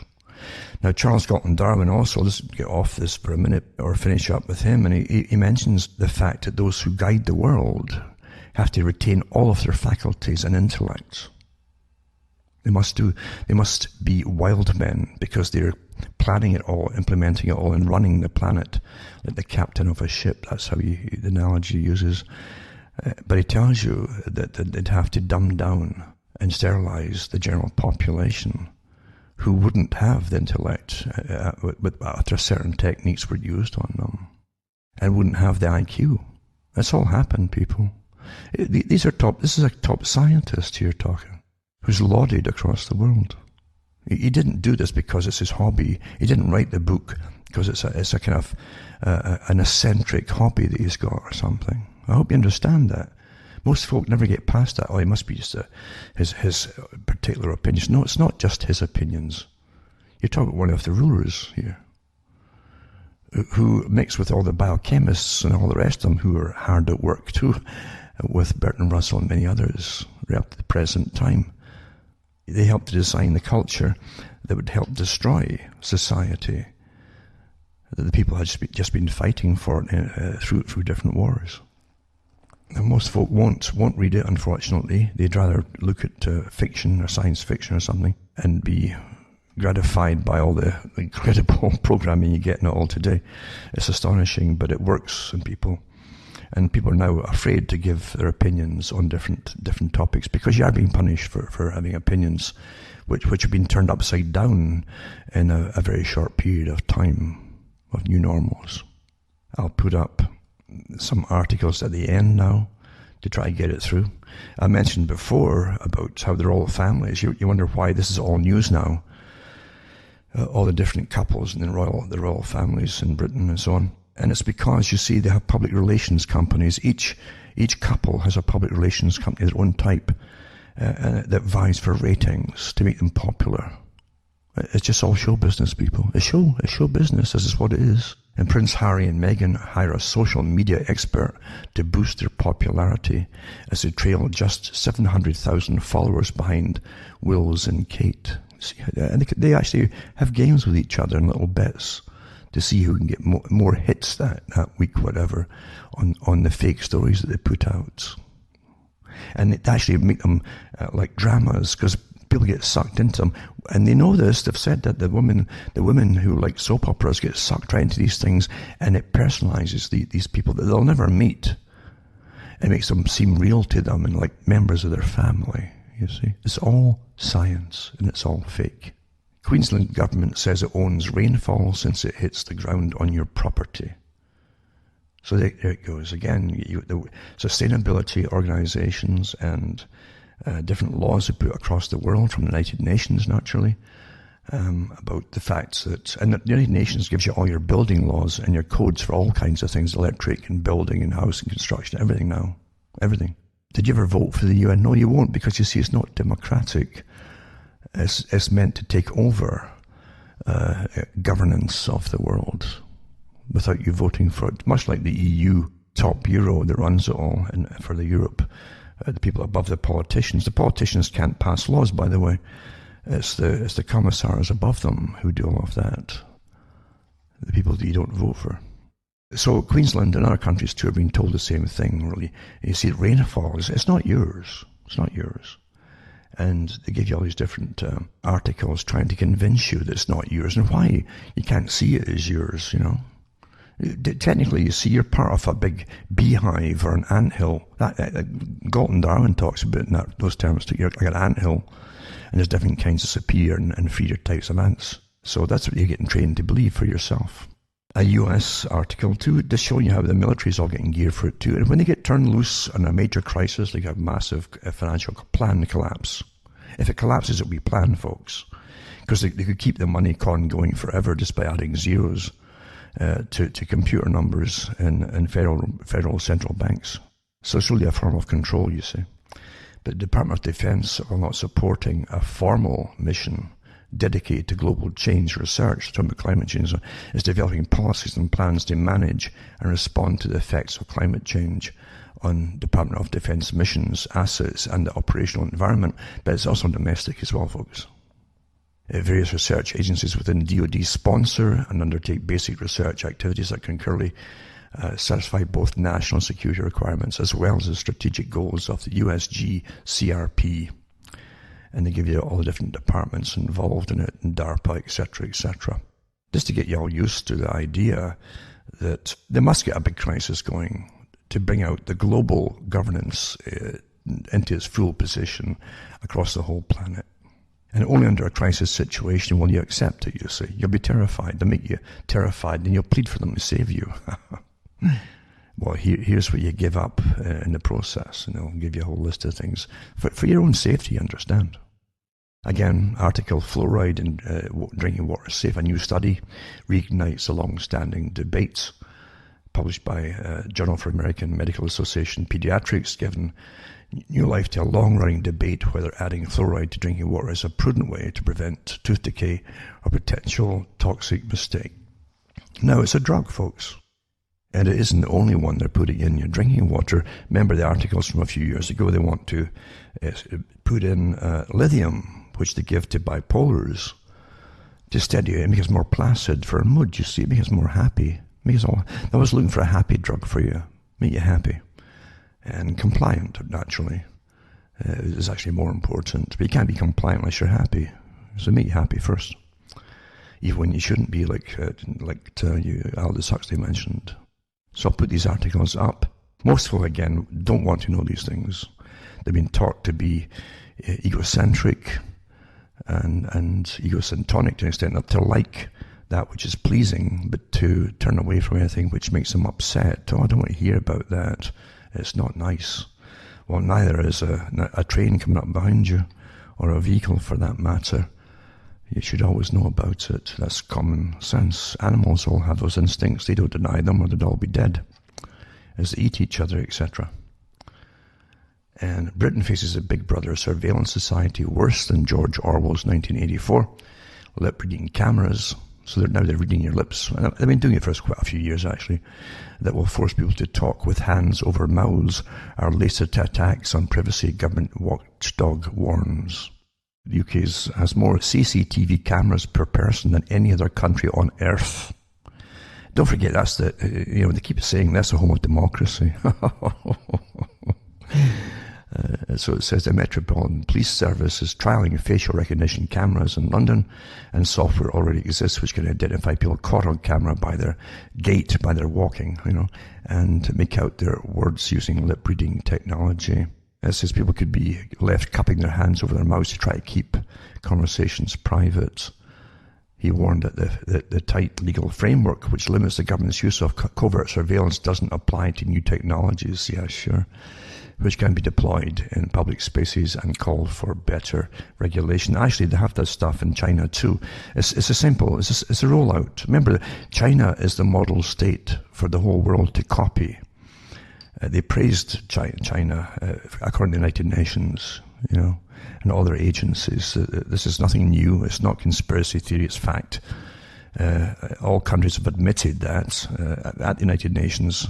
Now, Charles Galton Darwin also, let's get off this for a minute or finish up with him, and he mentions the fact that those who guide the world have to retain all of their faculties and intellect. They must be wild men, because they're planning it all, implementing it all, and running the planet like the captain of a ship. That's how the analogy uses. But he tells you that they'd have to dumb down and sterilize the general population who wouldn't have the intellect after certain techniques were used on them, and wouldn't have the IQ. That's all happened, people. This is a top scientist here talking, who's lauded across the world. He didn't do this because it's his hobby. He didn't write the book because it's a kind of an eccentric hobby that he's got or something. I hope you understand that. Most folk never get past that. Oh, it must be just his particular opinions. No, it's not just his opinions. You're talking about one of the rulers here, who mixed with all the biochemists and all the rest of them who are hard at work too, with Bertrand Russell and many others, right up to the present time. They helped to design the culture that would help destroy society that the people had just been fighting for through different wars. Now, most folk won't read it, unfortunately. They'd rather look at fiction or science fiction or something and be gratified by all the incredible programming you get in it all today. It's astonishing, but it works in people. And people are now afraid to give their opinions on different topics, because you are being punished for having opinions which have been turned upside down in a very short period of time of new normals. I'll put up some articles at the end now to try and get it through. I mentioned before about how they're all families. You wonder why this is all news now. All the different couples and the royal families in Britain and so on. And it's because, you see, they have public relations companies. Each couple has a public relations company of their own type that vies for ratings to make them popular. It's just all show business, people. It's show business. This is what it is. And Prince Harry and Meghan hire a social media expert to boost their popularity as they trail just 700,000 followers behind Wills and Kate. See, and they actually have games with each other in little bets to see who can get more hits that week, whatever, on the fake stories that they put out. And it actually make them like dramas, because people get sucked into them. And they know this. They've said that the women who like soap operas get sucked right into these things, and it personalizes these people that they'll never meet. It makes them seem real to them and like members of their family, you see. It's all science, and it's all fake. Queensland government says it owns rainfall since it hits the ground on your property. So there it goes. Again, the sustainability organizations and different laws are put across the world, from the United Nations, naturally, about the facts that, and the United Nations gives you all your building laws and your codes for all kinds of things, electric and building and house and construction, everything now. Everything. Did you ever vote for the UN? No, you won't, because you see it's not democratic. It's meant to take over governance of the world without you voting for it. Much like the EU top bureau that runs it all, and for the Europe, the people above the politicians. The politicians can't pass laws, by the way. It's the commissars above them who do all of that. The people that you don't vote for. So Queensland and other countries too are being told the same thing, really. You see, rainfall, it's not yours. It's not yours. And they give you all these different articles trying to convince you that it's not yours, and why you can't see it as yours, you know. Technically, you see, you're part of a big beehive or an anthill. Galton Darwin talks about in those terms too. You're like an anthill, and there's different kinds of superior and inferior types of ants. So that's what you're getting trained to believe for yourself. a US article too, just showing you how the military is all getting geared for it too. And when they get turned loose on a major crisis, like a massive financial plan collapse, if it collapses, it'll be planned, folks. Because they could keep the money con going forever just by adding zeros to computer numbers in federal central banks. So it's really a form of control, you see. But the Department of Defense are not supporting a formal mission dedicated to global change research, talking about climate change, is developing policies and plans to manage and respond to the effects of climate change on Department of Defense missions, assets, and the operational environment. But it's also domestic as well, folks. Various research agencies within DoD sponsor and undertake basic research activities that concurrently satisfy both national security requirements as well as the strategic goals of the USGCRP. And they give you all the different departments involved in it, and DARPA, etc., etc. Just to get you all used to the idea that they must get a big crisis going to bring out the global governance into its full position across the whole planet. And only under a crisis situation will you accept it, you see. You'll be terrified. They'll make you terrified, and you'll plead for them to save you. Well, here's what you give up in the process, and they'll give you a whole list of things. For your own safety, you understand. Again, article, fluoride in drinking water is safe. A new study reignites the long-standing debates published by Journal for American Medical Association Pediatrics, given new life to a long-running debate whether adding fluoride to drinking water is a prudent way to prevent tooth decay or potential toxic mistake. Now, it's a drug, folks. And it isn't the only one they're putting in your drinking water. Remember the articles from a few years ago, they want to put in lithium, which they give to bipolars, to steady it, make us more placid for a mood, you see, make us more happy. I was looking for a happy drug for you, make you happy. And compliant, naturally, is actually more important. But you can't be compliant unless you're happy. So make you happy first. Even when you shouldn't be, like Aldous Huxley mentioned. So I'll put these articles up. Most people, again, don't want to know these things. They've been taught to be egocentric and egocentronic to an extent, not to like that which is pleasing, but to turn away from anything which makes them upset. Oh, I don't want to hear about that. It's not nice. Well, neither is a train coming up behind you, or a vehicle for that matter. You should always know about it. That's common sense. Animals all have those instincts. They don't deny them, or they'd all be dead, as they eat each other, etc. And Britain faces a Big Brother surveillance society worse than George Orwell's 1984. Lip-reading cameras. So they're reading your lips. And they've been doing it for quite a few years, actually. That will force people to talk with hands over mouths. Our latest attacks on privacy, government watchdog warns. The UK has more CCTV cameras per person than any other country on earth. Don't forget, that's they keep saying that's the home of democracy. So it says the Metropolitan Police Service is trialling facial recognition cameras in London, and software already exists which can identify people caught on camera by their gait, by their walking, and make out their words using lip-reading technology. It says people could be left cupping their hands over their mouths to try to keep conversations private. He warned that the tight legal framework which limits the government's use of covert surveillance doesn't apply to new technologies, yeah, sure, which can be deployed in public spaces, and called for better regulation. Actually, they have that stuff in China too. It's a rollout. Remember, China is the model state for the whole world to copy. They praised China, according to the United Nations, and other agencies. This is nothing new. It's not conspiracy theory. It's fact. All countries have admitted that at the United Nations,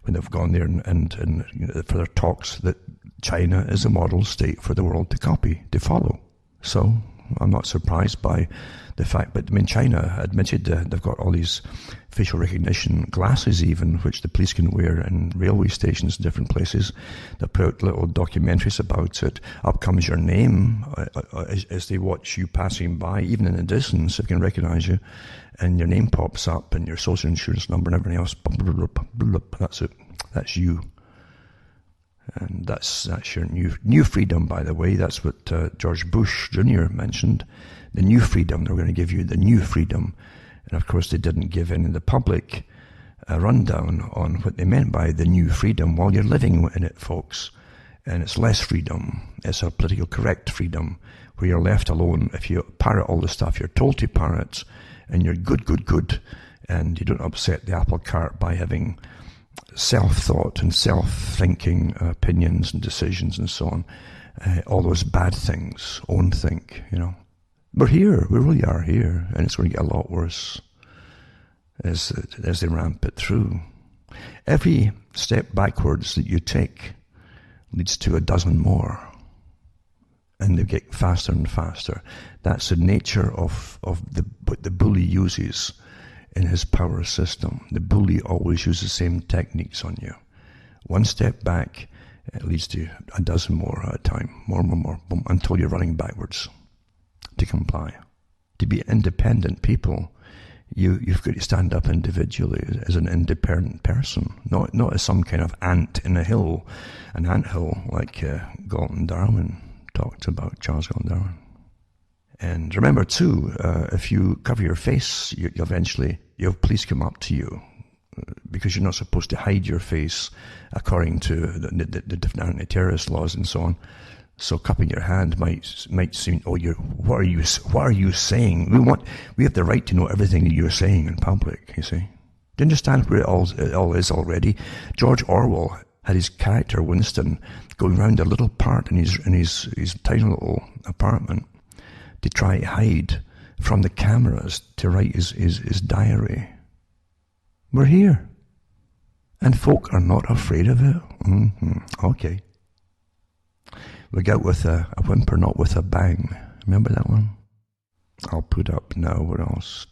when they've gone there and for their talks, that China is a model state for the world to copy, to follow. So I'm not surprised by the fact, but China admitted they've got all these facial recognition glasses even, which the police can wear in railway stations in different places. They put out little documentaries about it. Up comes your name as they watch you passing by, even in the distance, they can recognize you, and your name pops up and your social insurance number and everything else. That's it. That's you. And that's your new freedom, by the way. That's what George Bush Jr. mentioned. The new freedom. They're going to give you the new freedom And of course, they didn't give any of the public a rundown on what they meant by the new freedom while you're living in it, folks. And it's less freedom. It's a political correct freedom where you're left alone. If you parrot all the stuff you're told to parrot, and you're good, and you don't upset the apple cart by having self-thought and self-thinking opinions and decisions and so on. All those bad things, own think, We're here. We really are here. And it's going to get a lot worse as they ramp it through. Every step backwards that you take leads to a dozen more. And they get faster and faster. That's the nature of what the bully uses in his power system. The bully always uses the same techniques on you. One step back, it leads to a dozen more at a time. More, boom, until you're running backwards to comply. To be independent people, you've got to stand up individually as an independent person, not as some kind of ant in a hill, an anthill like Galton Darwin talked about, Charles Galton Darwin. And remember too, if you cover your face, you eventually have police come up to you because you're not supposed to hide your face according to the different anti-terrorist laws and so on. So cupping your hand might seem, what are you saying? We have the right to know everything that you're saying in public, you see. Do you understand where it all is already? George Orwell had his character Winston going round a little part in his tiny little apartment to try to hide from the cameras to write his diary. We're here. And folk are not afraid of it. Okay. We go with a whimper, not with a bang. Remember that one? I'll put up now, what else?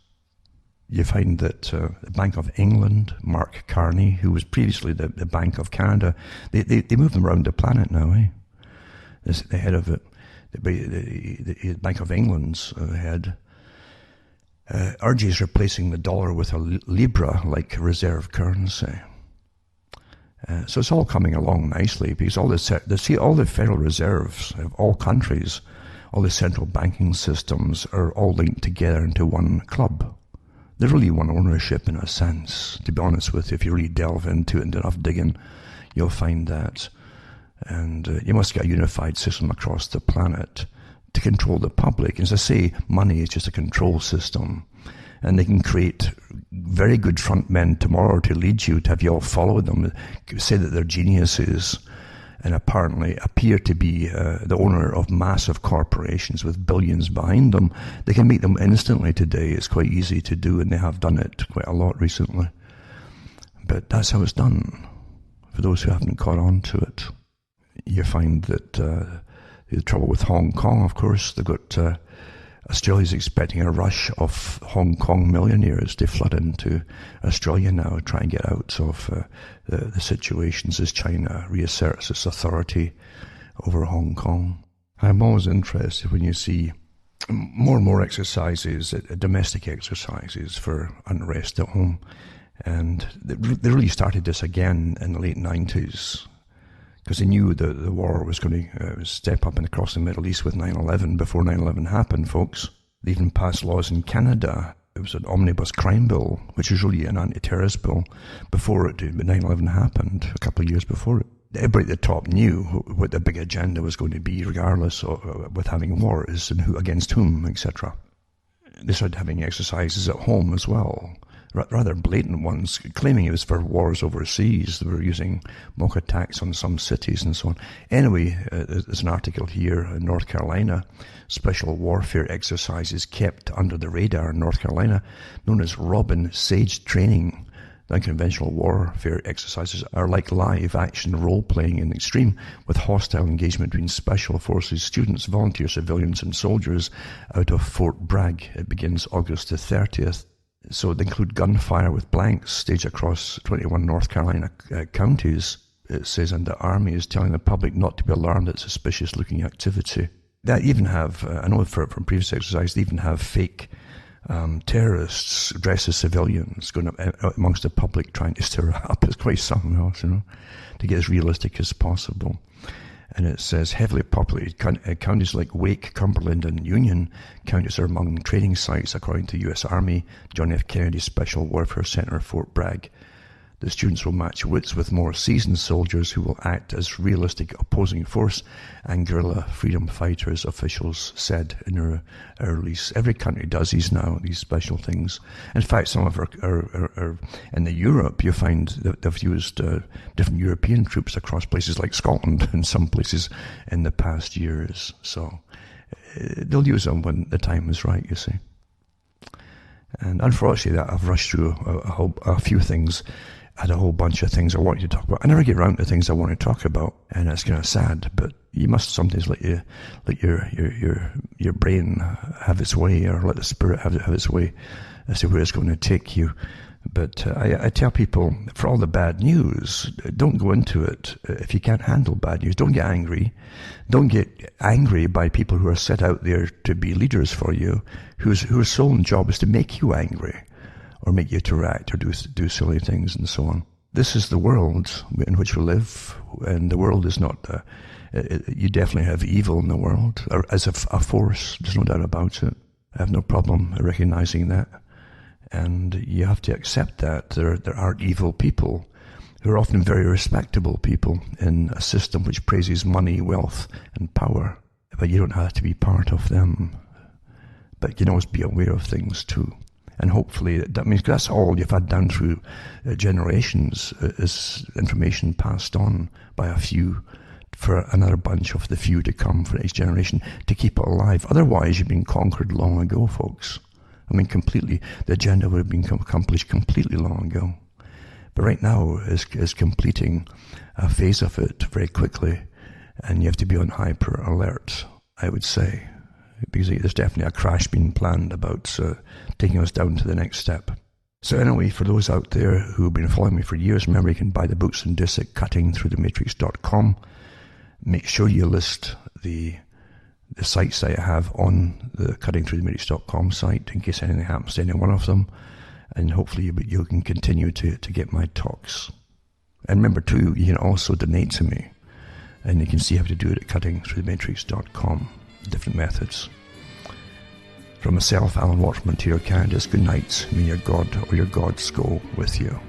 You find that the Bank of England, Mark Carney, who was previously the Bank of Canada, they move them around the planet now, eh? The head of it, the Bank of England's head, urges replacing the dollar with a Libra-like reserve currency. So it's all coming along nicely because all the Federal Reserves of all countries, all the central banking systems are all linked together into one club. They're really one ownership in a sense. To be honest with you, if you really delve into it and do enough digging, you'll find that. And you must get a unified system across the planet to control the public. As I say, money is just a control system. And they can create very good front men tomorrow to lead you, to have you all follow them, say that they're geniuses, and apparently appear to be the owner of massive corporations with billions behind them. They can make them instantly today. It's quite easy to do, and they have done it quite a lot recently. But that's how it's done, for those who haven't caught on to it. You find that the trouble with Hong Kong, of course, they've got... Australia's expecting a rush of Hong Kong millionaires to flood into Australia now, try and get out of the situations as China reasserts its authority over Hong Kong. I'm always interested when you see more and more exercises, domestic exercises for unrest at home. And they really started this again in the late 90s. Because they knew the war was going to step up and across the Middle East with 9/11 before 9/11 happened, folks. They even passed laws in Canada. It was an omnibus crime bill, which was really an anti-terrorist bill, before 9/11 happened, a couple of years before it. Everybody at the top knew what the big agenda was going to be, regardless of with having wars and who against whom, etc. They started having exercises at home as well. Rather blatant ones, claiming it was for wars overseas. They were using mock attacks on some cities and so on. Anyway, there's an article here in North Carolina, special warfare exercises kept under the radar in North Carolina, known as Robin Sage Training. The unconventional warfare exercises are like live action role-playing in the extreme, with hostile engagement between special forces, students, volunteers, civilians, and soldiers out of Fort Bragg. It begins August the 30th. So they include gunfire with blanks staged across 21 North Carolina counties. It says, and the Army is telling the public not to be alarmed at suspicious-looking activity. They even have, I know from previous exercise, they even have fake terrorists dressed as civilians going up amongst the public trying to stir up. It's quite something else, to get as realistic as possible. And it says heavily populated counties like Wake, Cumberland, and Union counties are among training sites, according to U.S. Army John F. Kennedy Special Warfare Center, Fort Bragg. The students will match wits with more seasoned soldiers who will act as realistic opposing force and guerrilla freedom fighters, officials said in a release. Every country does these now, these special things. In fact, some of our in the Europe, you find that they've used different European troops across places like Scotland and some places in the past years. So they'll use them when the time is right, you see. And unfortunately, that I've rushed through a few things. I had a whole bunch of things I wanted to talk about. I never get around to things I want to talk about, and it's kind of sad. But you must sometimes let your brain have its way, or let the spirit have its way as to where it's going to take you. But I tell people, for all the bad news, don't go into it if you can't handle bad news. Don't get angry. Don't get angry by people who are set out there to be leaders for you, whose sole job is to make you angry, or make you to react or do silly things and so on. This is the world in which we live, and the world is not, you definitely have evil in the world, or as a force, there's no doubt about it. I have no problem recognizing that. And you have to accept that there are evil people who are often very respectable people in a system which praises money, wealth, and power. But you don't have to be part of them. But you can always be aware of things too. And hopefully, that means that's all you've had down through generations is information passed on by a few for another bunch of the few to come for each generation to keep it alive. Otherwise, you've been conquered long ago, folks. I mean, completely, the agenda would have been accomplished completely long ago. But right now is completing a phase of it very quickly, and you have to be on hyper alert, I would say. Because there's definitely a crash being planned about taking us down to the next step. So anyway, for those out there who have been following me for years, remember you can buy the books and discs at cuttingthroughthematrix.com. Make sure you list the sites that I have on the cuttingthroughthematrix.com site in case anything happens to any one of them. And hopefully you can continue to get my talks. And remember too, you can also donate to me. And you can see how to do it at cuttingthroughthematrix.com. Different methods. From myself, Alan Watchman, to your Canada's good night. May your God or your gods go with you.